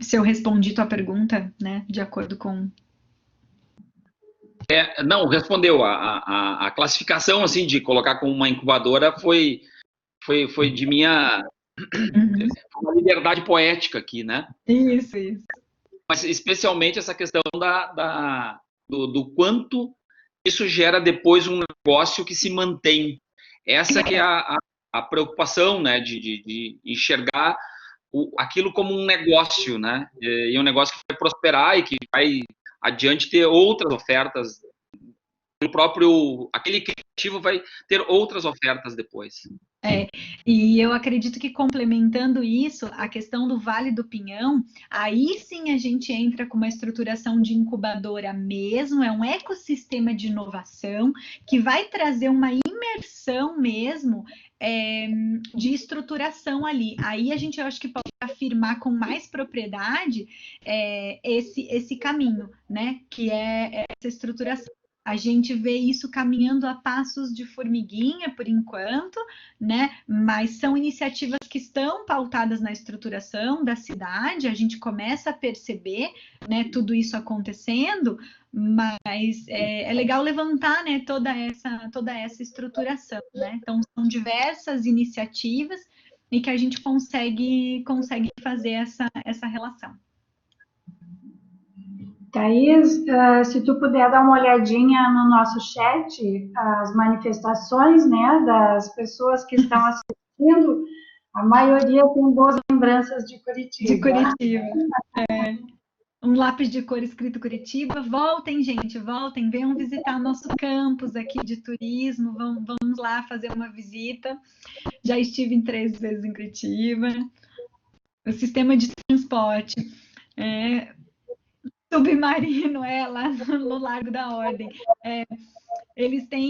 Se eu respondi tua pergunta, né, de acordo com... Não, respondeu. A classificação, assim, de colocar como uma incubadora foi de minha uma liberdade poética aqui, né? Isso. Mas especialmente essa questão do quanto isso gera depois um negócio que se mantém. Essa que é a preocupação, né, de enxergar aquilo como um negócio, né, e um negócio que vai prosperar e que vai adiante ter outras ofertas. Aquele criativo vai ter outras ofertas depois. E eu acredito que complementando isso, a questão do Vale do Pinhão, aí sim a gente entra com uma estruturação de incubadora mesmo, é um ecossistema de inovação que vai trazer uma imersão mesmo de estruturação ali. Aí a gente, eu acho que pode afirmar com mais propriedade esse caminho, né? Que é essa estruturação. A gente vê isso caminhando a passos de formiguinha, por enquanto, né? Mas são iniciativas que estão pautadas na estruturação da cidade, a gente começa a perceber, né, tudo isso acontecendo, mas é legal levantar, né, toda essa estruturação, né? Então, são diversas iniciativas e que a gente consegue fazer essa relação. Thaís, se tu puder dar uma olhadinha no nosso chat, as manifestações, né, das pessoas que estão assistindo, a maioria tem boas lembranças de Curitiba. De Curitiba. Um lápis de cor escrito Curitiba. Voltem, gente, voltem, venham visitar nosso campus aqui de turismo, vamos lá fazer uma visita. Já estive 3 vezes em Curitiba. O sistema de transporte submarino, lá no Largo da Ordem. Eles têm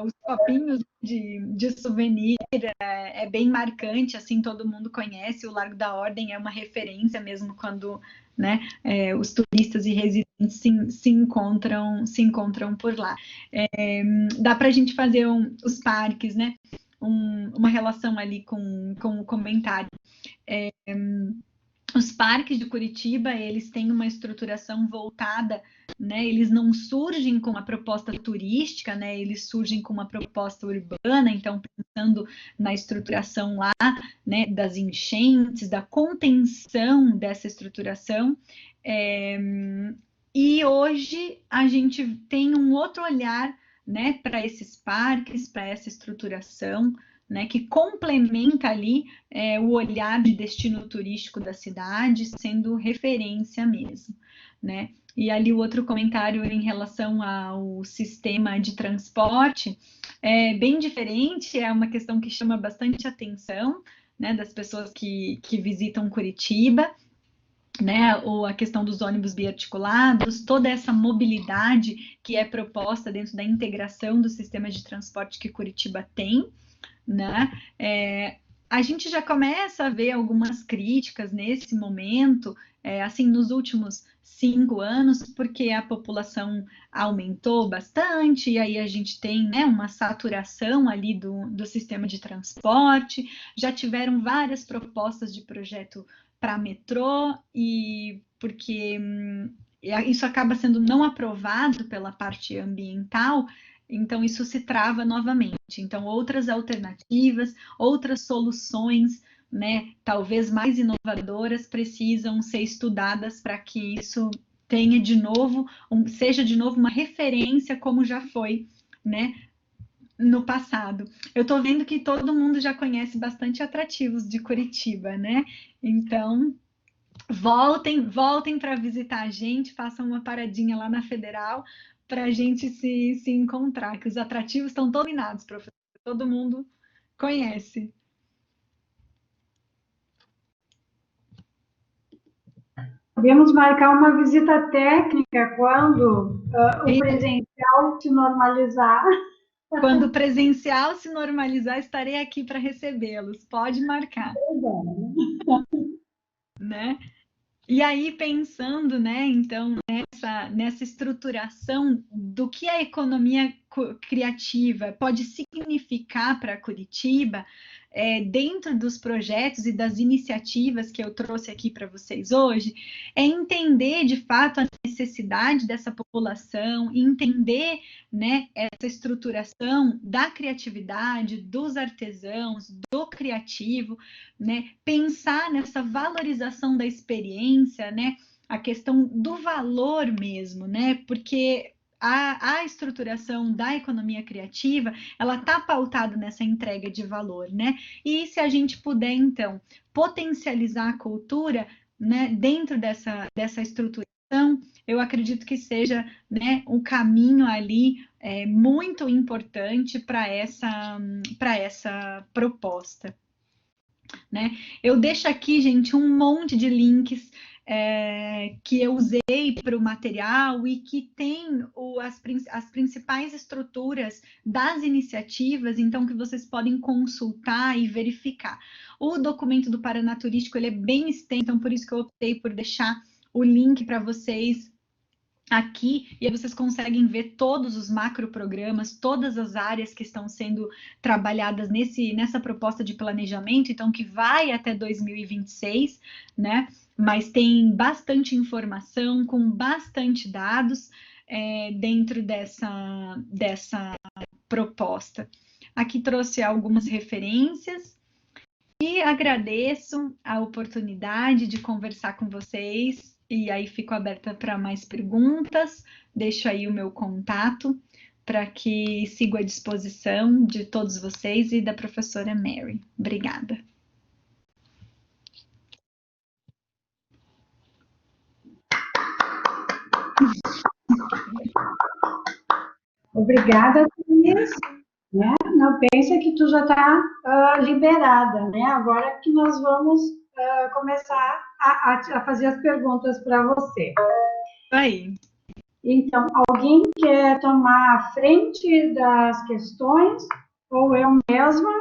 os copinhos de souvenir, é bem marcante, assim, todo mundo conhece, o Largo da Ordem é uma referência mesmo quando, né, os turistas e residentes se encontram por lá. Dá para a gente fazer os parques, né, uma relação ali com o comentário. Os parques de Curitiba, eles têm uma estruturação voltada, né? Eles não surgem com uma proposta turística, né? Eles surgem com uma proposta urbana, então pensando na estruturação lá, né? Das enchentes, da contenção dessa estruturação. E hoje a gente tem um outro olhar, né? Para esses parques, para essa estruturação, né, que complementa ali o olhar de destino turístico da cidade, sendo referência mesmo, né? E ali o outro comentário em relação ao sistema de transporte é bem diferente, é uma questão que chama bastante atenção, né, das pessoas que visitam Curitiba, né, ou a questão dos ônibus biarticulados, toda essa mobilidade que é proposta dentro da integração do sistema de transporte que Curitiba tem, né? A gente já começa a ver algumas críticas nesse momento, assim, nos últimos 5 anos, porque a população aumentou bastante, e aí a gente tem, né, uma saturação ali do sistema de transporte, já tiveram várias propostas de projeto para metrô, e porque isso acaba sendo não aprovado pela parte ambiental, então isso se trava novamente. Então, outras alternativas, outras soluções, né, talvez mais inovadoras, precisam ser estudadas para que isso tenha de novo, seja de novo uma referência como já foi, né, no passado. Eu tô vendo que todo mundo já conhece bastante atrativos de Curitiba, né? Então, voltem para visitar a gente, façam uma paradinha lá na Federal para a gente se encontrar, que os atrativos estão dominados, professor. Todo mundo conhece. Podemos marcar uma visita técnica quando o presencial se normalizar. Quando o presencial se normalizar, estarei aqui para recebê-los. Pode marcar, né? E aí, pensando, né, então, nessa estruturação do que a economia criativa pode significar para Curitiba, dentro dos projetos e das iniciativas que eu trouxe aqui para vocês hoje, é entender de fato a necessidade dessa população, entender, né, essa estruturação da criatividade, dos artesãos, do criativo, né, pensar nessa valorização da experiência, né, a questão do valor mesmo, né, porque a estruturação da economia criativa, ela está pautada nessa entrega de valor, né? E se a gente puder, então, potencializar a cultura, né, dentro dessa estruturação, eu acredito que seja, né, um caminho ali muito importante para essa proposta, né? Eu deixo aqui, gente, um monte de links que eu usei para o material e que tem as principais estruturas das iniciativas, então que vocês podem consultar e verificar. O documento do Paraná Turístico ele é bem extenso, então por isso que eu optei por deixar o link para vocês aqui, e aí vocês conseguem ver todos os macroprogramas, todas as áreas que estão sendo trabalhadas nessa proposta de planejamento, então que vai até 2026, né? Mas tem bastante informação, com bastante dados dentro dessa proposta. Aqui trouxe algumas referências e agradeço a oportunidade de conversar com vocês. E aí fico aberta para mais perguntas. Deixo aí o meu contato para que sigo à disposição de todos vocês e da professora Mary. Obrigada. Obrigada, Cris. Né? Não pensa que tu já está liberada, né? Agora que nós vamos começar a fazer as perguntas para você. Aí. Então, alguém quer tomar a frente das questões ou eu mesma?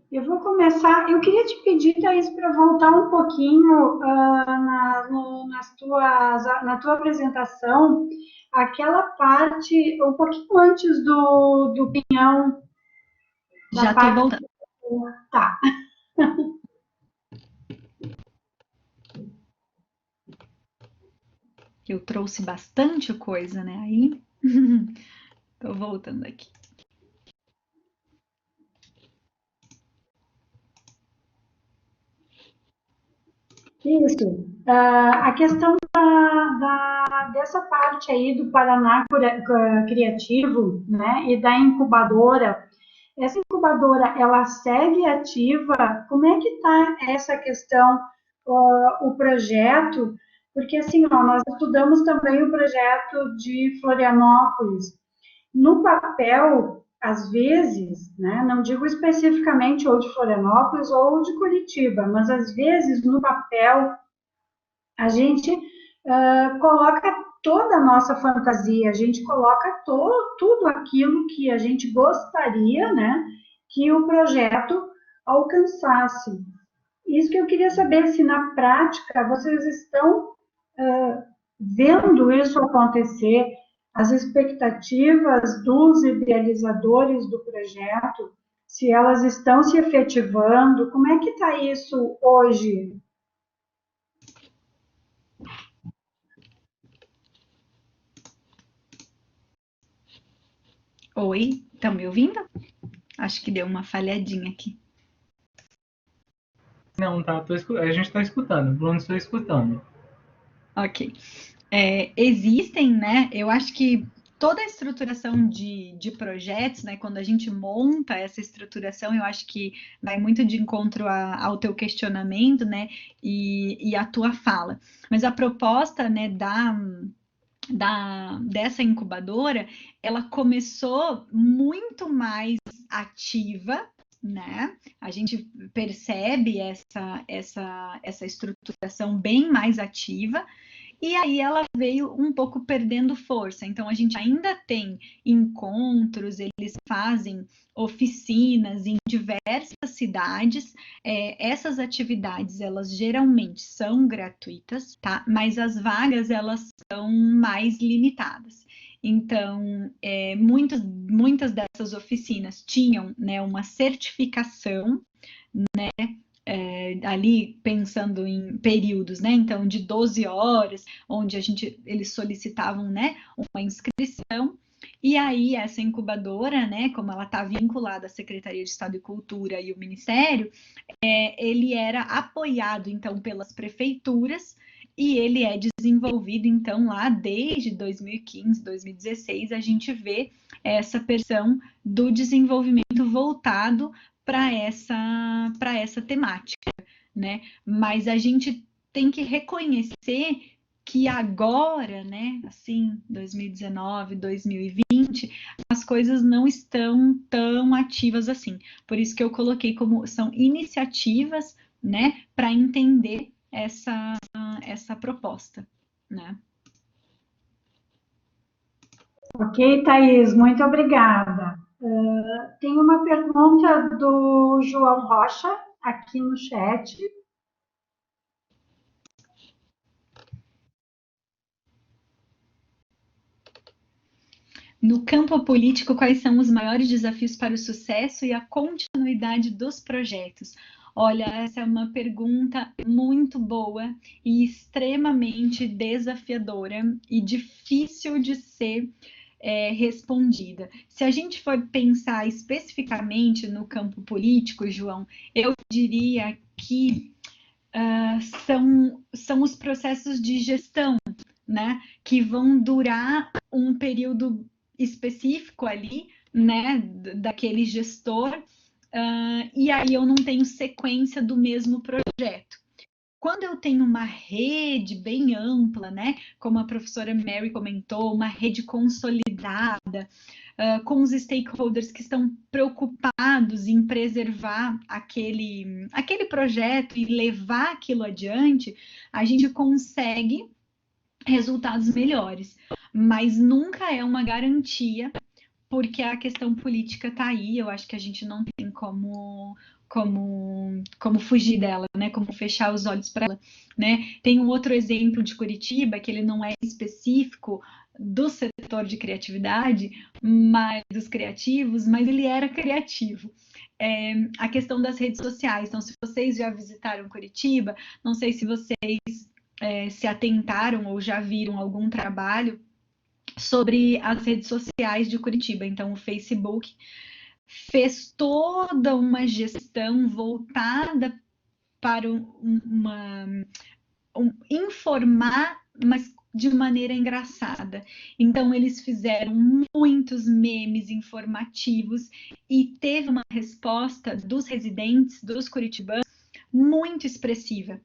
Eu vou começar. Eu queria te pedir, Thaís, para voltar um pouquinho na tua apresentação, aquela parte um pouquinho antes do pinhão. Já estou voltando. Tá. Eu trouxe bastante coisa, né? Aí, estou voltando aqui. Isso. A questão dessa parte aí do Paraná Criativo, né, e da incubadora, essa incubadora, ela segue ativa? Como é que está essa questão, o projeto? Porque, assim, ó, nós estudamos também o projeto de Florianópolis. No papel, às vezes, né, não digo especificamente ou de Florianópolis ou de Curitiba, mas às vezes no papel a gente coloca toda a nossa fantasia, a gente coloca tudo aquilo que a gente gostaria, né, que o projeto alcançasse. Isso que eu queria saber, se na prática vocês estão vendo isso acontecer, as expectativas dos idealizadores do projeto, se elas estão se efetivando, como é que está isso hoje? Oi, estão me ouvindo? Acho que deu uma falhadinha aqui. Não, tá, a gente está escutando, Bruno está escutando. Ok. Existem, né? Eu acho que toda a estruturação de projetos, né? Quando a gente monta essa estruturação, eu acho que vai muito de encontro ao teu questionamento, né? E à tua fala. Mas a proposta, né, dessa incubadora, ela começou muito mais ativa, né? A gente percebe essa estruturação bem mais ativa, e aí ela veio um pouco perdendo força. Então a gente ainda tem encontros, eles fazem oficinas em diversas cidades. Essas atividades, elas geralmente são gratuitas, tá? Mas as vagas, elas são mais limitadas. Então, muitas dessas oficinas tinham, né, uma certificação, né, ali pensando em períodos, né? Então, de 12 horas, onde eles solicitavam, né, uma inscrição. E aí, essa incubadora, né, como ela está vinculada à Secretaria de Estado de Cultura e o Ministério, ele era apoiado, então, pelas prefeituras, e ele é desenvolvido, então, lá desde 2015, 2016, a gente vê essa versão do desenvolvimento voltado para essa temática, né? Mas a gente tem que reconhecer que agora, né, assim, 2019, 2020, as coisas não estão tão ativas assim. Por isso que eu coloquei como são iniciativas, né, para entender essa proposta, né? Ok, Thaís, muito obrigada. Tem uma pergunta do João Rocha aqui no chat. No campo político, quais são os maiores desafios para o sucesso e a continuidade dos projetos? Olha, essa é uma pergunta muito boa e extremamente desafiadora e difícil de ser respondida. Se a gente for pensar especificamente no campo político, João, eu diria que são os processos de gestão, né, que vão durar um período específico ali, né, daquele gestor, e aí eu não tenho sequência do mesmo projeto. Quando eu tenho uma rede bem ampla, né, como a professora Mary comentou, uma rede consolidada, com os stakeholders que estão preocupados em preservar aquele projeto e levar aquilo adiante, a gente consegue resultados melhores. Mas nunca é uma garantia, porque a questão política está aí, eu acho que a gente não tem como fugir dela, né? Como fechar os olhos para ela, né? Tem um outro exemplo de Curitiba que ele não é específico do setor de criatividade, mas dos criativos, mas ele era criativo. A questão das redes sociais. Então, se vocês já visitaram Curitiba, não sei se vocês se atentaram ou já viram algum trabalho sobre as redes sociais de Curitiba. Então, o Facebook fez toda uma gestão voltada para informar, mas de maneira engraçada. Então, eles fizeram muitos memes informativos e teve uma resposta dos residentes, dos curitibanos, muito expressiva.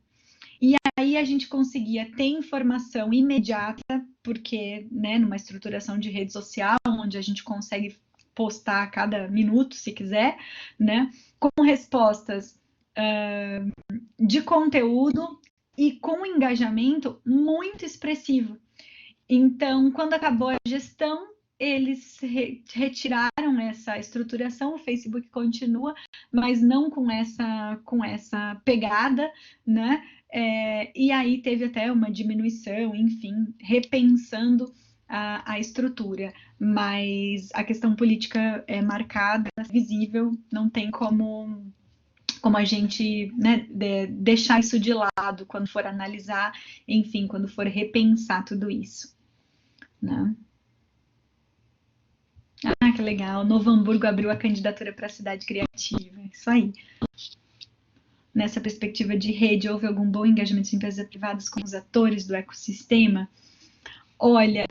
E aí a gente conseguia ter informação imediata, porque, né, numa estruturação de rede social, onde a gente consegue postar a cada minuto, se quiser, né, com respostas de conteúdo e com engajamento muito expressivo. Então, quando acabou a gestão, eles retiraram essa estruturação, o Facebook continua, mas não com essa pegada, né? E aí teve até uma diminuição, enfim, repensando a estrutura. Mas a questão política é marcada, visível, não tem como a gente, né, deixar isso de lado quando for analisar, enfim, quando for repensar tudo isso, né? Ah, que legal. Novo Hamburgo abriu a candidatura para a cidade criativa. Isso aí. nessa perspectiva de rede, houve algum bom engajamento de empresas privadas com os atores do ecossistema? Olha,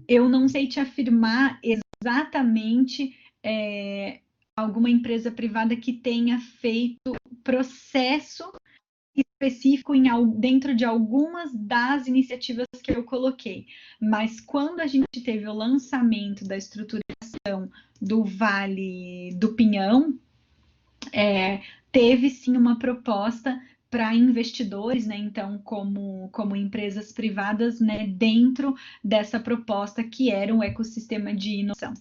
eu não sei te afirmar exatamente alguma empresa privada que tenha feito processo específico dentro de algumas das iniciativas que eu coloquei. Mas quando a gente teve o lançamento da estruturação do Vale do Pinhão, teve sim uma proposta para investidores, né? Então, como empresas privadas, né? Dentro dessa proposta que era um ecossistema de inovação.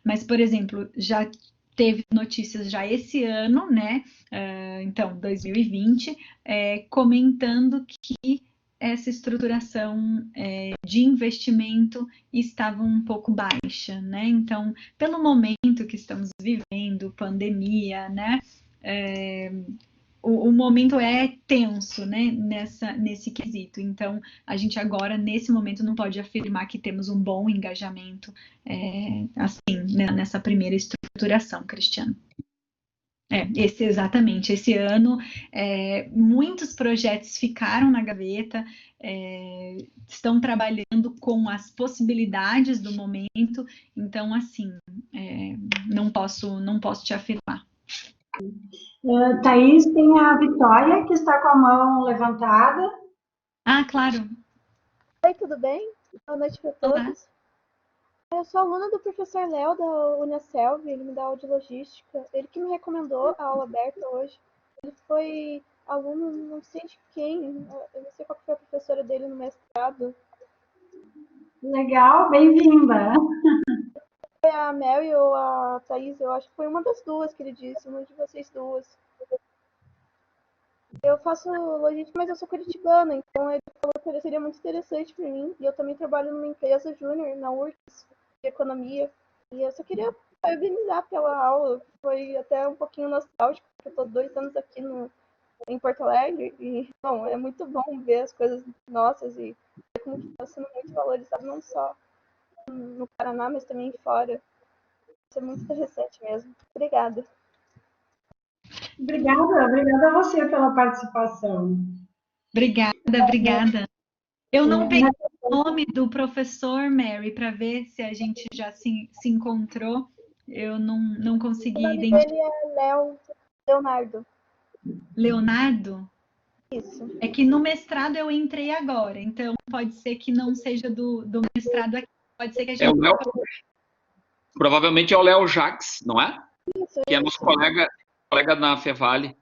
Mas, por exemplo, já teve notícias já esse ano, né? Então, 2020, comentando que essa estruturação de investimento estava um pouco baixa, né? Então, pelo momento que estamos vivendo, pandemia, né? O momento é tenso, né, nesse quesito. Então, a gente agora, nesse momento, não pode afirmar que temos um bom engajamento, assim, né, nessa primeira estruturação, Cristiano. Exatamente. Esse ano, muitos projetos ficaram na gaveta, estão trabalhando com as possibilidades do momento. Então, assim, não posso te afirmar. Thaís, tem a Vitória, que está com a mão levantada. Ah, claro. Oi, tudo bem? Boa noite para todos. Olá. Eu sou aluna do professor Léo, da Unicelv, ele me dá aula de logística. Ele que me recomendou a aula aberta hoje. Ele foi aluno, não sei de quem, eu não sei qual foi a professora dele no mestrado. Legal, bem-vinda. Foi a Mel ou a Thaís, eu acho que foi uma das duas que ele disse, uma de vocês duas. Eu faço logística, mas eu sou curitibana, então ele falou que seria muito interessante para mim. E eu também trabalho numa empresa júnior, na URGS, de economia. E eu só queria parabenizar pela aula. Foi até um pouquinho nostálgico, porque eu estou 2 anos aqui em Porto Alegre. E, bom, é muito bom ver as coisas nossas e ver como está sendo muito valorizado, não só no Paraná, mas também fora. Isso é muito interessante mesmo. Obrigada. Obrigada a você pela participação. Obrigada. Eu não peguei o nome do professor, Mary, para ver se a gente já se encontrou. Eu não consegui identificar. O nome dele é Leonardo. Leonardo? Isso. É que no mestrado eu entrei agora, então pode ser que não seja do mestrado aqui. Pode ser que a gente... Provavelmente é o Léo Jacques, não é? Isso, que é nosso colega na Fevale.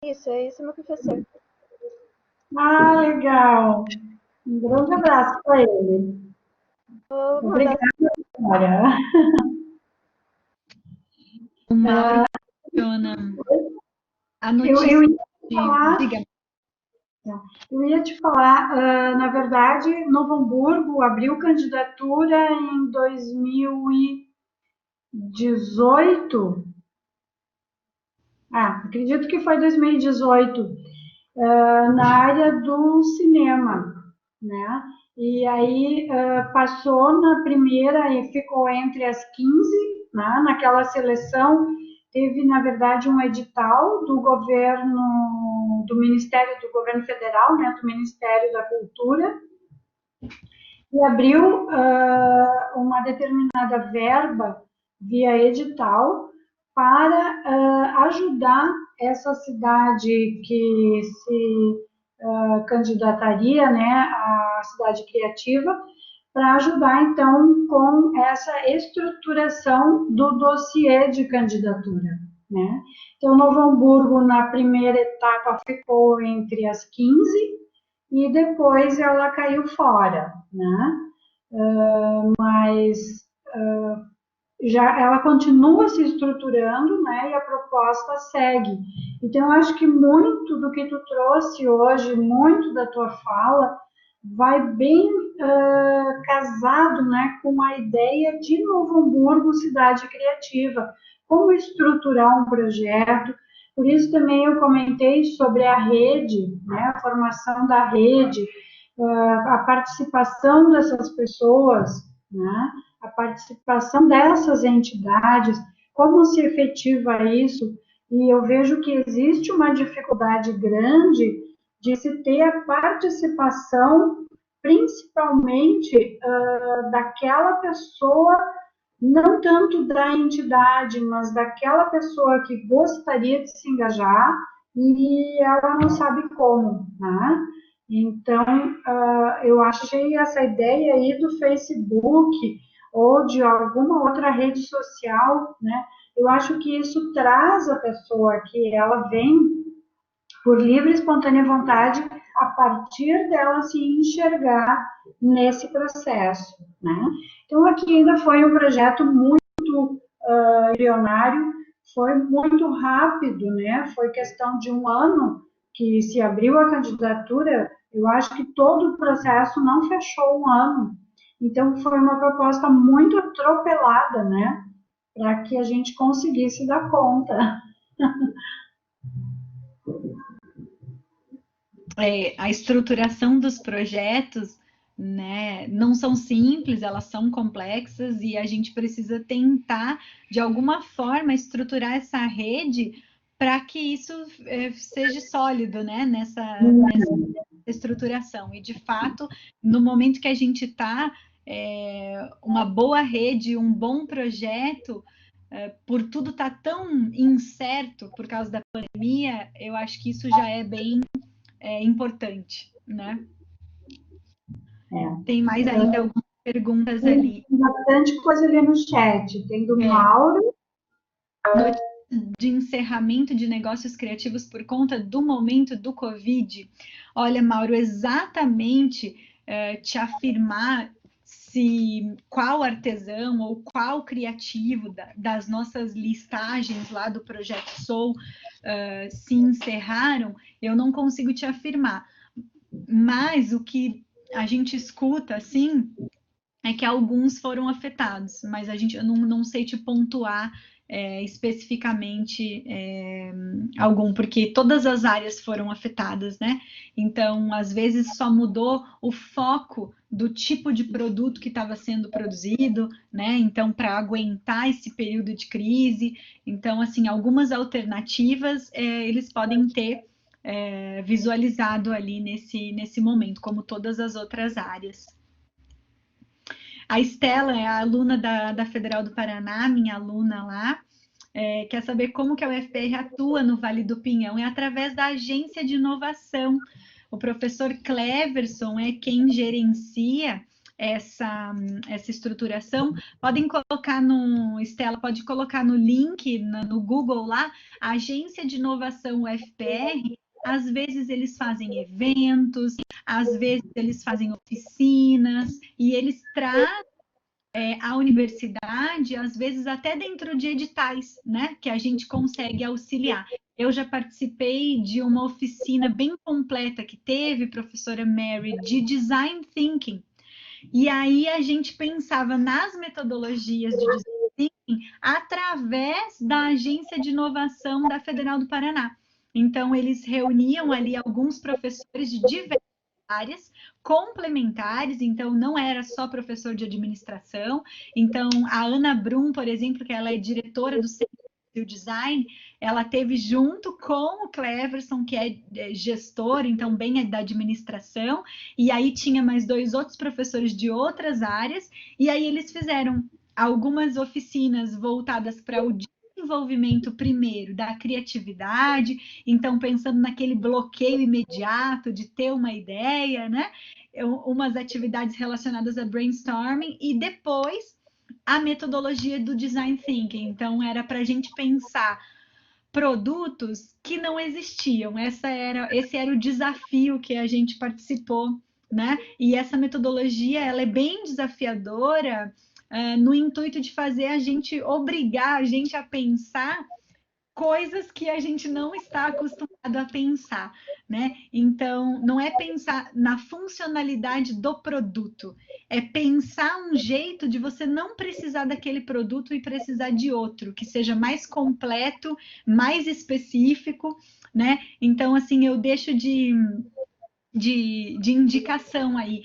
Isso, é esse meu professor. Ah, legal. Um grande abraço para ele. Obrigada, Vitória. O Mauro menciona a notícia Eu ia te falar, na verdade, Novo Hamburgo abriu candidatura em 2018. Acredito que foi 2018, na área do cinema, né? E aí passou na primeira e ficou entre as 15, né? Naquela seleção teve, na verdade, um edital do governo, do Ministério do Governo Federal, né? Do Ministério da Cultura, e abriu uma determinada verba via edital para ajudar essa cidade que se candidataria, né, à cidade criativa, para ajudar, então, com essa estruturação do dossiê de candidatura, né? Então, Novo Hamburgo, na primeira etapa, ficou entre as 15 e depois ela caiu fora, né? Mas ela continua se estruturando, né, e a proposta segue. Então, eu acho que muito do que tu trouxe hoje, muito da tua fala, vai bem casado, né, com a ideia de Novo Hamburgo, cidade criativa, como estruturar um projeto. Por isso também eu comentei sobre a rede, né, a formação da rede, a participação dessas pessoas, né, a participação dessas entidades, como se efetiva isso, E eu vejo que existe uma dificuldade grande de se ter a participação, principalmente daquela pessoa, não tanto da entidade, mas daquela pessoa que gostaria de se engajar e ela não sabe como, né? Então, eu achei essa ideia aí do Facebook ou de alguma outra rede social, né? Eu acho que isso traz a pessoa que ela vem por livre e espontânea vontade a partir dela se enxergar nesse processo, né? Então, aqui ainda foi um projeto muito embrionário, foi muito rápido, né? Foi questão de um ano que se abriu a candidatura. Eu acho que todo o processo não fechou um ano. Então, foi uma proposta muito atropelada, né? Para que a gente conseguisse dar conta. A estruturação dos projetos, né, não são simples, elas são complexas e a gente precisa tentar, de alguma forma, estruturar essa rede para que isso seja sólido, né, nessa estruturação. E, de fato, no momento que a gente está, uma boa rede, um bom projeto, por tudo estar tão incerto por causa da pandemia, eu acho que isso já é bem importante, né? Tem mais ainda algumas perguntas ali. Tem bastante coisa ali no chat. Tem do Mauro. De encerramento de negócios criativos por conta do momento do Covid. Olha, Mauro, exatamente te afirmar se qual artesão ou qual criativo das nossas listagens lá do Projeto Soul se encerraram, eu não consigo te afirmar. Mas o que a gente escuta, assim, é que alguns foram afetados, mas eu não sei te pontuar especificamente algum, porque todas as áreas foram afetadas, né? Então, às vezes só mudou o foco do tipo de produto que estava sendo produzido, né? Então, para aguentar esse período de crise, então, assim, algumas alternativas eles podem ter visualizado ali nesse momento, como todas as outras áreas. A Estela é a aluna da Federal do Paraná, minha aluna lá, quer saber como que a UFPR atua no Vale do Pinhão. É através da agência de inovação. O professor Cleverson é quem gerencia essa estruturação. Podem colocar Estela, pode colocar no link, no Google lá, Agência de Inovação UFPR. Às vezes eles fazem eventos, às vezes eles fazem oficinas, e eles trazem a universidade, às vezes até dentro de editais, né, que a gente consegue auxiliar. Eu já participei de uma oficina bem completa que teve, professora Mary, de Design Thinking. E aí a gente pensava nas metodologias de Design Thinking através da Agência de Inovação da Federal do Paraná. Então, eles reuniam ali alguns professores de diversas áreas complementares, então não era só professor de administração. Então, a Ana Brum, por exemplo, que ela é diretora do Centro de Design, ela teve junto com o Cleverson, que é gestor, então bem da administração, e aí tinha mais 2 outros professores de outras áreas, e aí eles fizeram algumas oficinas voltadas para o desenvolvimento primeiro da criatividade, então pensando naquele bloqueio imediato de ter uma ideia, né? Umas atividades relacionadas a brainstorming e depois a metodologia do design thinking. Então era para a gente pensar produtos que não existiam. Esse era o desafio que a gente participou, né? E essa metodologia ela é bem desafiadora no intuito de fazer obrigar a gente a pensar coisas que a gente não está acostumado a pensar, né? Então, não é pensar na funcionalidade do produto, é pensar um jeito de você não precisar daquele produto e precisar de outro, que seja mais completo, mais específico, né? Então, assim, eu deixo de de indicação aí.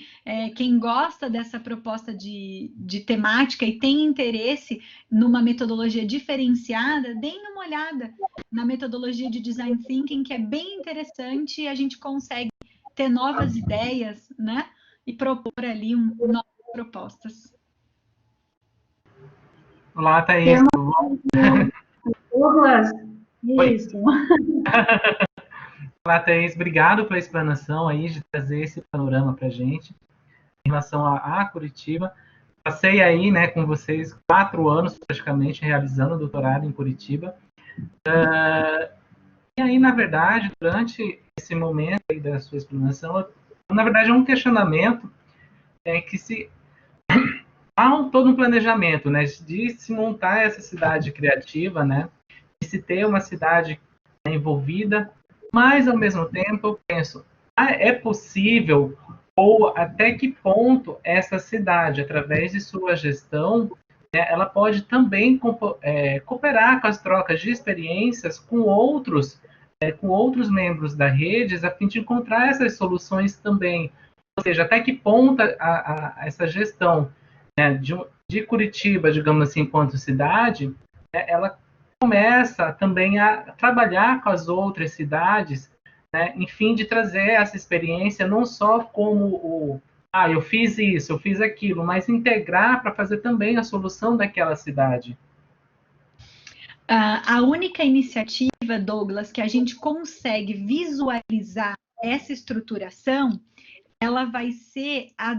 Quem gosta dessa proposta de temática e tem interesse numa metodologia diferenciada, deem uma olhada na metodologia de Design Thinking, que é bem interessante, e a gente consegue ter novas ideias, né? E propor ali novas propostas. Olá, Thaís, tudo bom? Douglas, Oi. isso. Olá, Thaís, obrigado pela explanação aí, de trazer esse panorama para a gente em relação a Curitiba. Passei aí, né, com vocês 4 anos praticamente realizando o doutorado em Curitiba. E aí, na verdade, durante esse momento aí da sua explanação, na verdade é um questionamento que há todo um planejamento, né, de se montar essa cidade criativa, né, de se ter uma cidade envolvida, mas ao mesmo tempo eu penso, é possível, ou até que ponto essa cidade, através de sua gestão, né, ela pode também cooperar com as trocas de experiências com outros membros da rede, a fim de encontrar essas soluções também. Ou seja, até que ponto essa gestão, né, de Curitiba, digamos assim, enquanto cidade, né, ela começa também a trabalhar com as outras cidades, né, em fim de trazer essa experiência não só como eu fiz isso, eu fiz aquilo, mas integrar para fazer também a solução daquela cidade. A única iniciativa, Douglas, que a gente consegue visualizar essa estruturação, ela vai ser a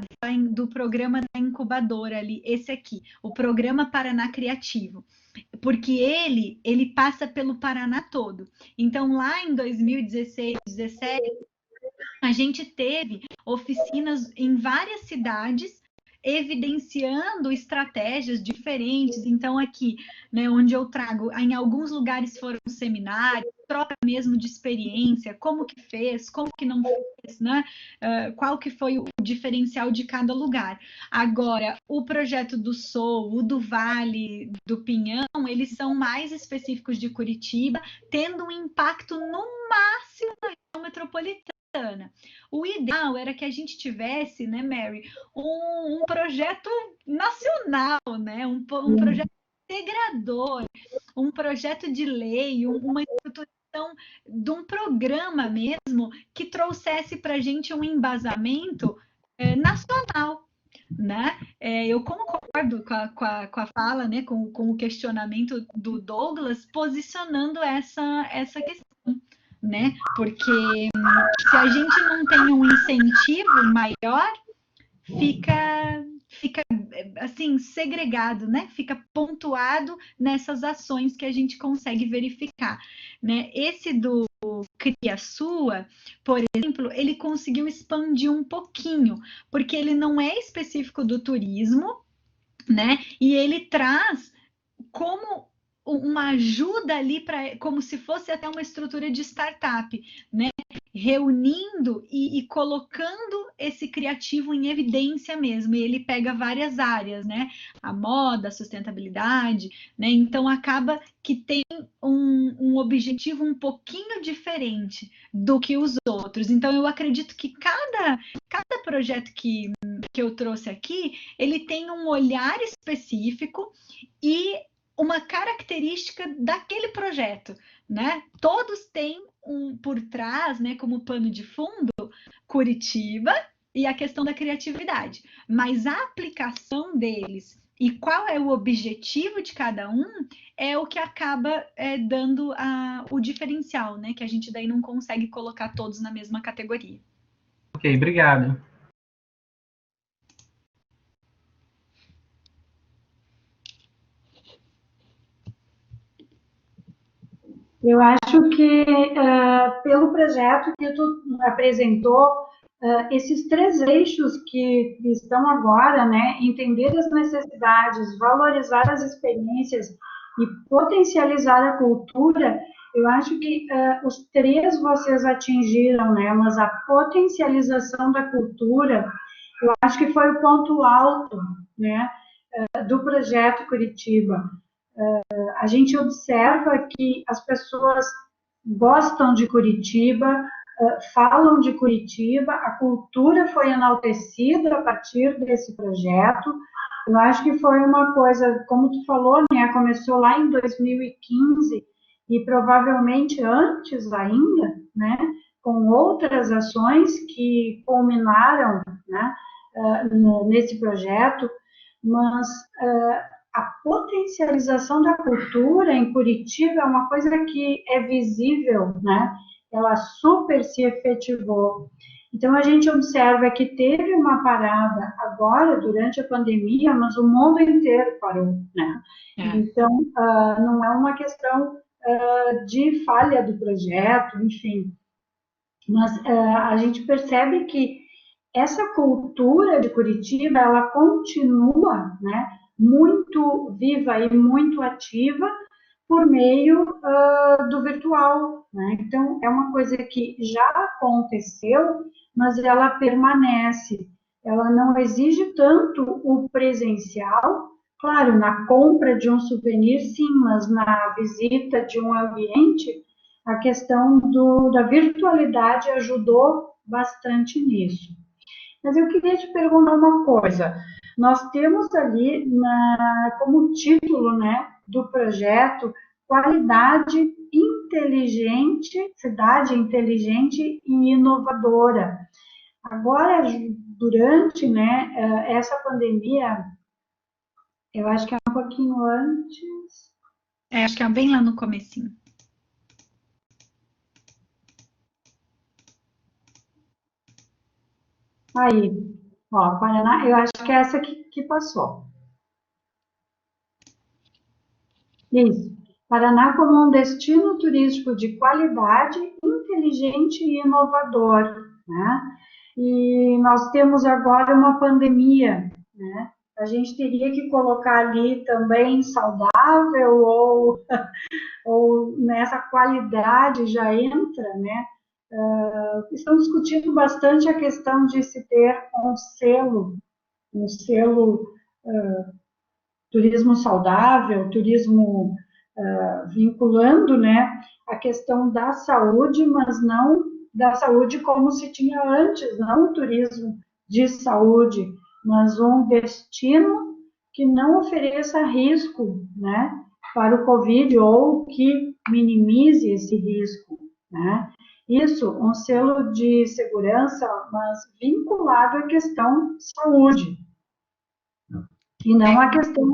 do programa da incubadora ali, esse aqui, o Programa Paraná Criativo, porque ele passa pelo Paraná todo. Então, lá em 2016, 2017, a gente teve oficinas em várias cidades, evidenciando estratégias diferentes. Então, aqui, né, onde eu trago, em alguns lugares foram seminários, troca mesmo de experiência, como que fez, como que não fez, né? Qual que foi o diferencial de cada lugar. Agora, o projeto do Sou, o do Vale, do Pinhão, eles são mais específicos de Curitiba, tendo um impacto no máximo na região metropolitana. O ideal era que a gente tivesse, né, Mary, um projeto nacional, né, um projeto integrador, um projeto de lei, uma estruturação de um programa mesmo que trouxesse para a gente um embasamento nacional. Né? Eu concordo com a fala, né, com o questionamento do Douglas, posicionando essa questão, né? Porque se a gente não tem um incentivo maior, fica assim segregado, né? Fica pontuado nessas ações que a gente consegue verificar, né? Esse do Cria Sua, por exemplo, ele conseguiu expandir um pouquinho, porque ele não é específico do turismo, né? E ele traz como uma ajuda ali para, como se fosse até uma estrutura de startup, né? Reunindo e colocando esse criativo em evidência mesmo. E ele pega várias áreas, né? A moda, a sustentabilidade, né? Então acaba que tem um objetivo um pouquinho diferente do que os outros. Então eu acredito que cada projeto que eu trouxe aqui, ele tem um olhar específico e uma característica daquele projeto, né? Todos têm por trás, né, como pano de fundo, Curitiba e a questão da criatividade. Mas a aplicação deles e qual é o objetivo de cada um é o que acaba dando o diferencial, né? Que a gente daí não consegue colocar todos na mesma categoria. Ok, obrigado. Eu acho que, pelo projeto que tu apresentou, esses 3 eixos que estão agora, né, entender as necessidades, valorizar as experiências e potencializar a cultura, eu acho que os 3 vocês atingiram, né, mas a potencialização da cultura, eu acho que foi o ponto alto, né, do projeto Curitiba. A gente observa que as pessoas gostam de Curitiba, falam de Curitiba, a cultura foi enaltecida a partir desse projeto. Eu acho que foi uma coisa, como tu falou, né, começou lá em 2015 e provavelmente antes ainda, né, com outras ações que culminaram, né, nesse projeto, mas a potencialização da cultura em Curitiba é uma coisa que é visível, né? Ela super se efetivou. Então, a gente observa que teve uma parada agora, durante a pandemia, mas o mundo inteiro parou, né? Então, não é uma questão de falha do projeto, enfim, mas a gente percebe que essa cultura de Curitiba, ela continua, né, muito viva e muito ativa por meio do virtual, né? Então, é uma coisa que já aconteceu, mas ela permanece. Ela não exige tanto o presencial, claro, na compra de um souvenir, sim, mas na visita de um ambiente, a questão da virtualidade ajudou bastante nisso. Mas eu queria te perguntar uma coisa. Nós temos ali como título, né, do projeto qualidade inteligente, cidade inteligente e inovadora. Agora, durante, né, essa pandemia, eu acho que é um pouquinho antes. Acho que é bem lá no comecinho. Aí, ó, Paraná, eu acho que é essa que passou. Isso. Paraná como um destino turístico de qualidade, inteligente e inovador, né? E nós temos agora uma pandemia, né? A gente teria que colocar ali também saudável ou nessa qualidade já entra, né? Estão discutindo bastante a questão de se ter um selo turismo saudável, turismo vinculando, né, a questão da saúde, mas não da saúde como se tinha antes, não o turismo de saúde, mas um destino que não ofereça risco, né, para o Covid ou que minimize esse risco, né. Isso, um selo de segurança, mas vinculado à questão saúde, e não a questão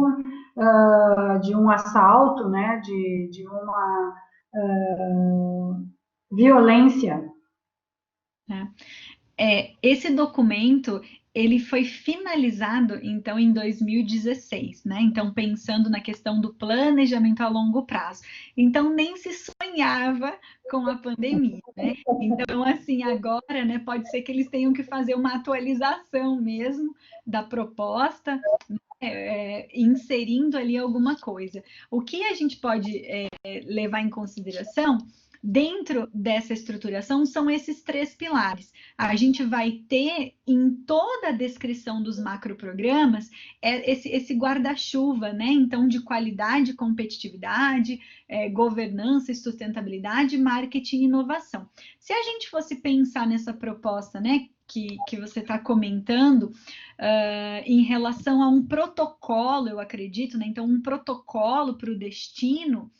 de um assalto, né, de uma violência. Esse documento, ele foi finalizado, então, em 2016, né? Então, pensando na questão do planejamento a longo prazo. Então, nem se sonhava com a pandemia, né? Então, assim, agora, né, pode ser que eles tenham que fazer uma atualização mesmo da proposta, inserindo ali alguma coisa. O que a gente pode levar em consideração dentro dessa estruturação são esses 3 pilares. A gente vai ter em toda a descrição dos macroprogramas esse guarda-chuva, né? Então, de qualidade, competitividade, governança e sustentabilidade, marketing e inovação. Se a gente fosse pensar nessa proposta, né, que você está comentando, em relação a um protocolo, eu acredito, né? Então, um protocolo para o destino,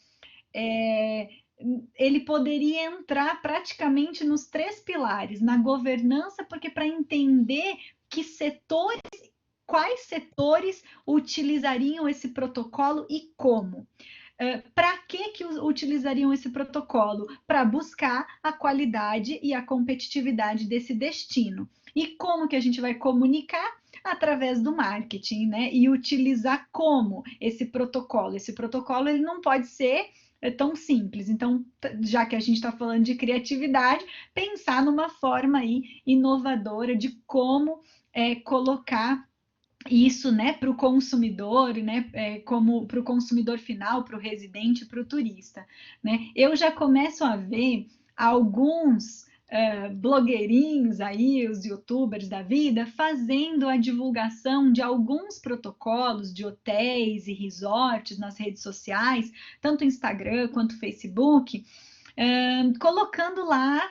ele poderia entrar praticamente nos 3 pilares, na governança, porque para entender quais setores utilizariam esse protocolo e como. Para que utilizariam esse protocolo? Para buscar a qualidade e a competitividade desse destino. E como que a gente vai comunicar? Através do marketing, né? E utilizar como esse protocolo? Esse protocolo ele não pode ser tão simples. Então, já que a gente está falando de criatividade, pensar numa forma aí inovadora de como colocar isso, né, para o consumidor, né, como para o consumidor final, para o residente, para o turista, né? Eu já começo a ver alguns blogueirinhos aí, os youtubers da vida, fazendo a divulgação de alguns protocolos de hotéis e resorts nas redes sociais, tanto Instagram quanto Facebook, colocando lá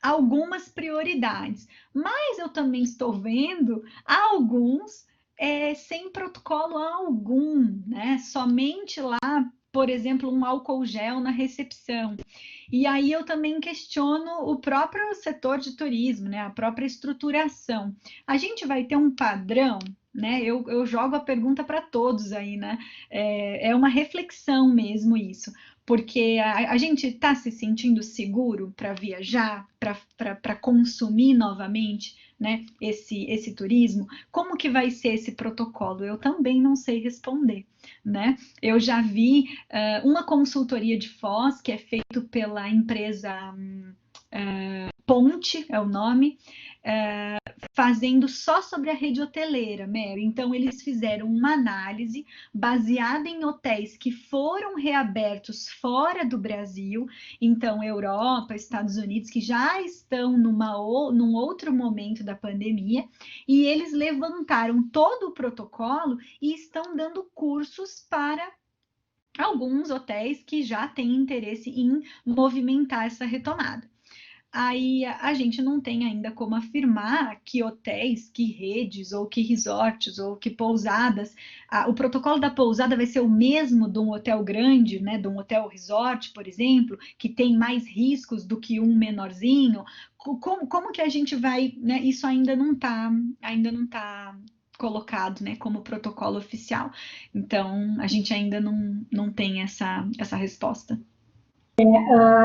algumas prioridades, mas eu também estou vendo alguns sem protocolo algum, né? Somente lá, por exemplo, um álcool gel na recepção. E aí eu também questiono o próprio setor de turismo, né? A própria estruturação. A gente vai ter um padrão, né? Eu jogo a pergunta para todos aí, né? É uma reflexão mesmo isso, porque a gente está se sentindo seguro para viajar, para consumir novamente, né? Esse turismo. Como que vai ser esse protocolo? Eu também não sei responder, né? Eu já vi uma consultoria de Foz, que é feito pela empresa Ponte, é o nome, fazendo só sobre a rede hoteleira, Mary. Então, eles fizeram uma análise baseada em hotéis que foram reabertos fora do Brasil, então, Europa, Estados Unidos, que já estão num outro momento da pandemia, e eles levantaram todo o protocolo e estão dando cursos para alguns hotéis que já têm interesse em movimentar essa retomada. Aí a gente não tem ainda como afirmar que hotéis, que redes, ou que resorts, ou que pousadas, o protocolo da pousada vai ser o mesmo de um hotel grande, né, de um hotel resort, por exemplo, que tem mais riscos do que um menorzinho. Como que a gente vai, né, isso ainda não tá colocado, né, como protocolo oficial. Então, a gente ainda não tem essa resposta.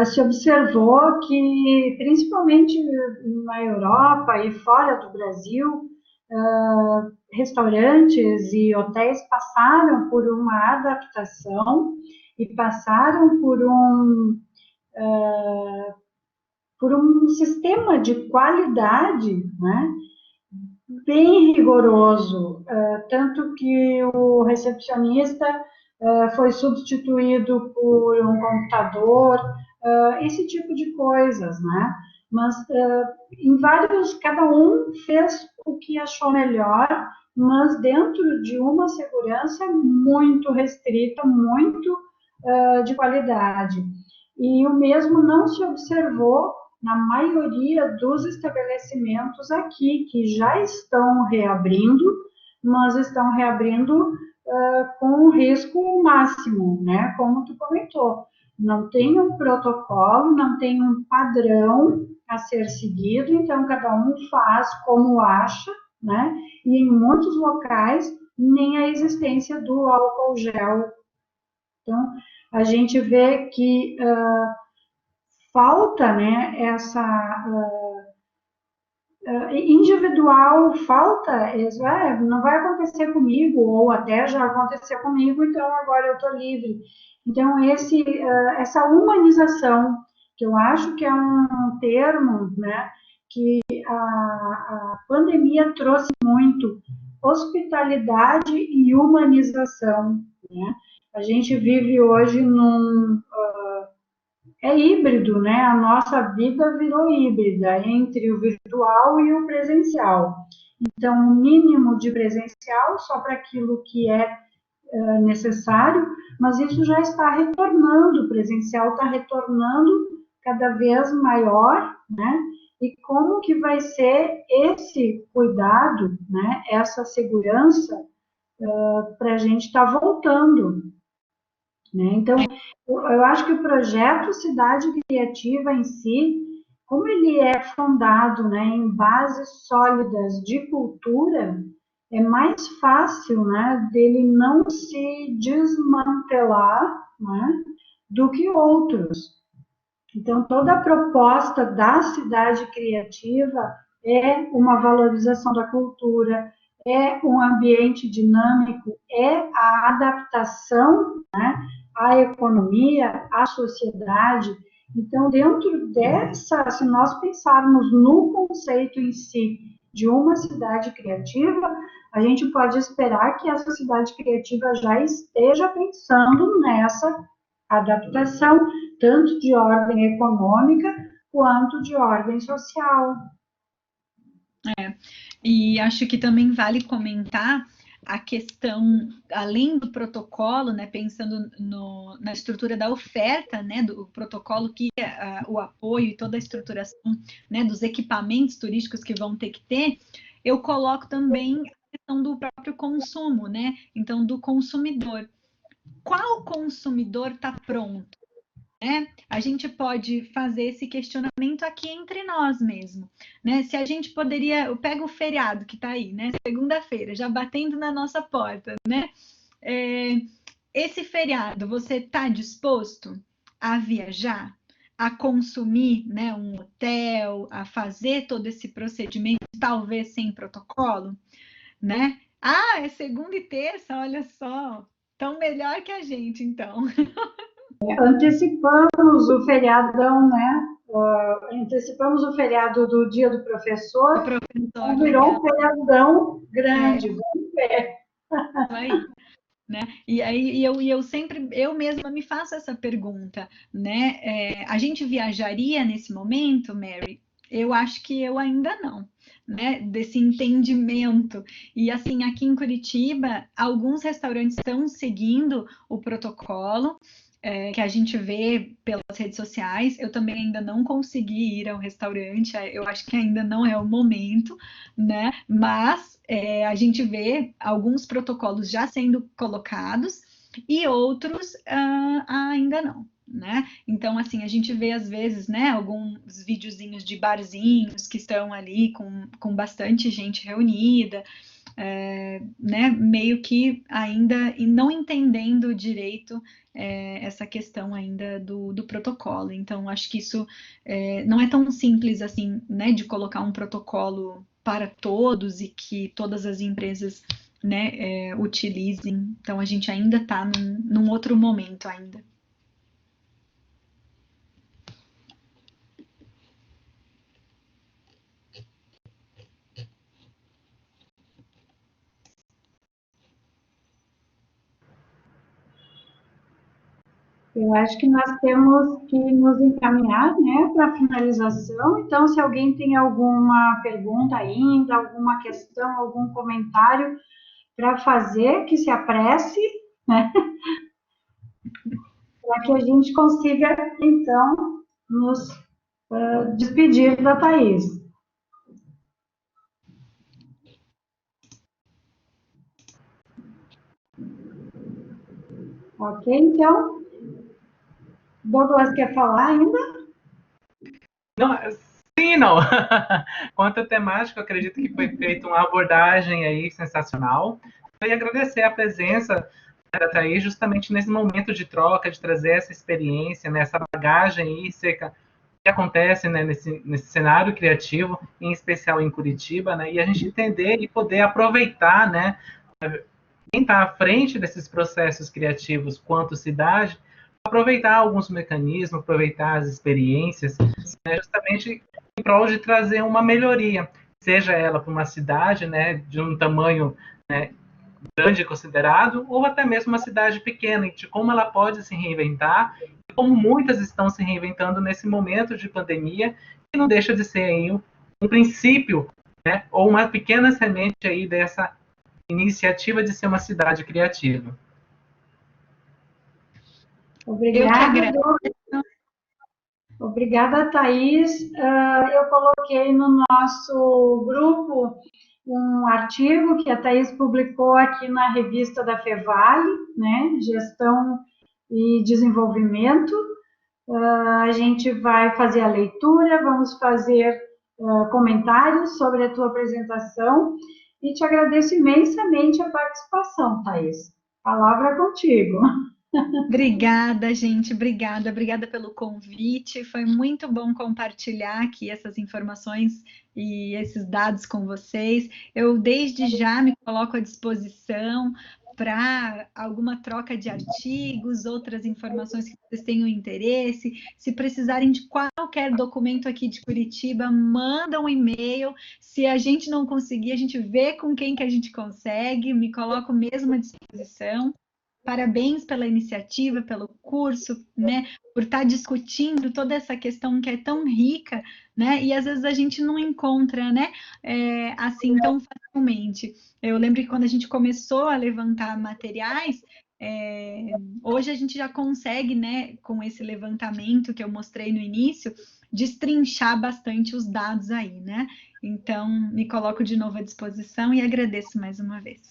Se observou que, principalmente na Europa e fora do Brasil, restaurantes e hotéis passaram por uma adaptação e passaram por um sistema de qualidade, né, bem rigoroso, tanto que o recepcionista foi substituído por um computador, esse tipo de coisas, né? Mas cada um fez o que achou melhor, mas dentro de uma segurança muito restrita, muito de qualidade. E o mesmo não se observou na maioria dos estabelecimentos aqui, que já estão reabrindo, mas estão reabrindo com risco máximo, né? Como tu comentou, não tem um protocolo, não tem um padrão a ser seguido, então cada um faz como acha, né? E em muitos locais nem a existência do álcool gel. Então a gente vê que falta, né, essa individual, falta isso, não vai acontecer comigo, ou até já aconteceu comigo, então agora eu estou livre. Então, essa humanização, que eu acho que é um termo, né, que a pandemia trouxe muito, hospitalidade e humanização, né? A gente vive hoje é híbrido, né? A nossa vida virou híbrida entre o virtual e o presencial. Então, o mínimo de presencial só para aquilo que é necessário, mas isso já está retornando, o presencial está retornando cada vez maior, né? E como que vai ser esse cuidado, né? Essa segurança para a gente estar voltando, né? Então, eu acho que o projeto Cidade Criativa em si, como ele é fundado, né, em bases sólidas de cultura, é mais fácil, né, dele não se desmantelar, né, do que outros. Então, toda a proposta da Cidade Criativa é uma valorização da cultura, é um ambiente dinâmico, é a adaptação, né, à economia, à sociedade. Então, dentro dessa, se nós pensarmos no conceito em si de uma cidade criativa, a gente pode esperar que essa cidade criativa já esteja pensando nessa adaptação, tanto de ordem econômica quanto de ordem social. E acho que também vale comentar a questão, além do protocolo, né, pensando na estrutura da oferta, né, do protocolo que o apoio e toda a estruturação, né, dos equipamentos turísticos que vão ter que ter, eu coloco também a questão do próprio consumo, né? Então, do consumidor. Qual consumidor está pronto? Né? A gente pode fazer esse questionamento aqui entre nós mesmo, né? Se a gente poderia, eu pego o feriado que está aí, né? Segunda-feira, já batendo na nossa porta, né? Esse feriado, você está disposto a viajar, a consumir, né, um hotel, a fazer todo esse procedimento, talvez sem protocolo, né? Ah, é segunda e terça, olha só, tão melhor que a gente, então. Antecipamos o feriadão, né? Antecipamos o feriado do Dia do Professor, O professor, então virou legal. um feriadão grande, vamos ver. Aí, né? E aí eu mesma me faço essa pergunta, né? A gente viajaria nesse momento, Mary? Eu acho que eu ainda não, né? Desse entendimento. E assim, aqui em Curitiba, alguns restaurantes estão seguindo o protocolo. Que a gente vê pelas redes sociais. Eu também ainda não consegui ir ao restaurante, eu acho que ainda não é o momento, né? Mas a gente vê alguns protocolos já sendo colocados e outros ainda não. Né? Então, assim, a gente vê às vezes, né, alguns videozinhos de barzinhos que estão ali com bastante gente reunida, né, meio que ainda não entendendo direito essa questão ainda do protocolo. Então, acho que isso não é tão simples assim, né, de colocar um protocolo para todos e que todas as empresas, né, utilizem. Então, a gente ainda está num outro momento ainda. Eu acho que nós temos que nos encaminhar, né, para a finalização. Então, se alguém tem alguma pergunta ainda, alguma questão, algum comentário para fazer, que se apresse, né, para que a gente consiga, então, nos despedir da Thaís. Ok, então, Douglas quer falar ainda? Não, sim, não. Quanto à temática, eu acredito que foi feita uma abordagem aí sensacional. Eu ia agradecer a presença da Thaís justamente nesse momento de troca, de trazer essa experiência, né, essa bagagem aí, que acontece, né, nesse cenário criativo, em especial em Curitiba, né, e a gente entender e poder aproveitar, né, quem está à frente desses processos criativos quanto cidade, aproveitar alguns mecanismos, aproveitar as experiências, né, justamente em prol de trazer uma melhoria, seja ela para uma cidade, né, de um tamanho, né, grande considerado, ou até mesmo uma cidade pequena, de como ela pode se reinventar, e como muitas estão se reinventando nesse momento de pandemia, que não deixa de ser aí um princípio, né, ou uma pequena semente aí dessa iniciativa de ser uma cidade criativa. Obrigada, Obrigada, Thaís. Eu coloquei no nosso grupo um artigo que a Thaís publicou aqui na revista da Fevale, né, Gestão e Desenvolvimento. A gente vai fazer a leitura, vamos fazer comentários sobre a tua apresentação e te agradeço imensamente a participação, Thaís. Palavra contigo. Obrigada, gente, obrigada pelo convite. Foi muito bom compartilhar aqui essas informações e esses dados com vocês. Eu desde já me coloco à disposição para alguma troca de artigos, outras informações que vocês tenham interesse. Se precisarem de qualquer documento aqui de Curitiba, manda um e-mail. Se a gente não conseguir, a gente vê com quem que a gente consegue. Me coloco mesmo à disposição. Parabéns pela iniciativa, pelo curso, né, por estar discutindo toda essa questão que é tão rica, né, e às vezes a gente não encontra, né, assim tão facilmente. Eu lembro que quando a gente começou a levantar materiais, hoje a gente já consegue, né, com esse levantamento que eu mostrei no início, destrinchar bastante os dados aí, né? Então, me coloco de novo à disposição e agradeço mais uma vez.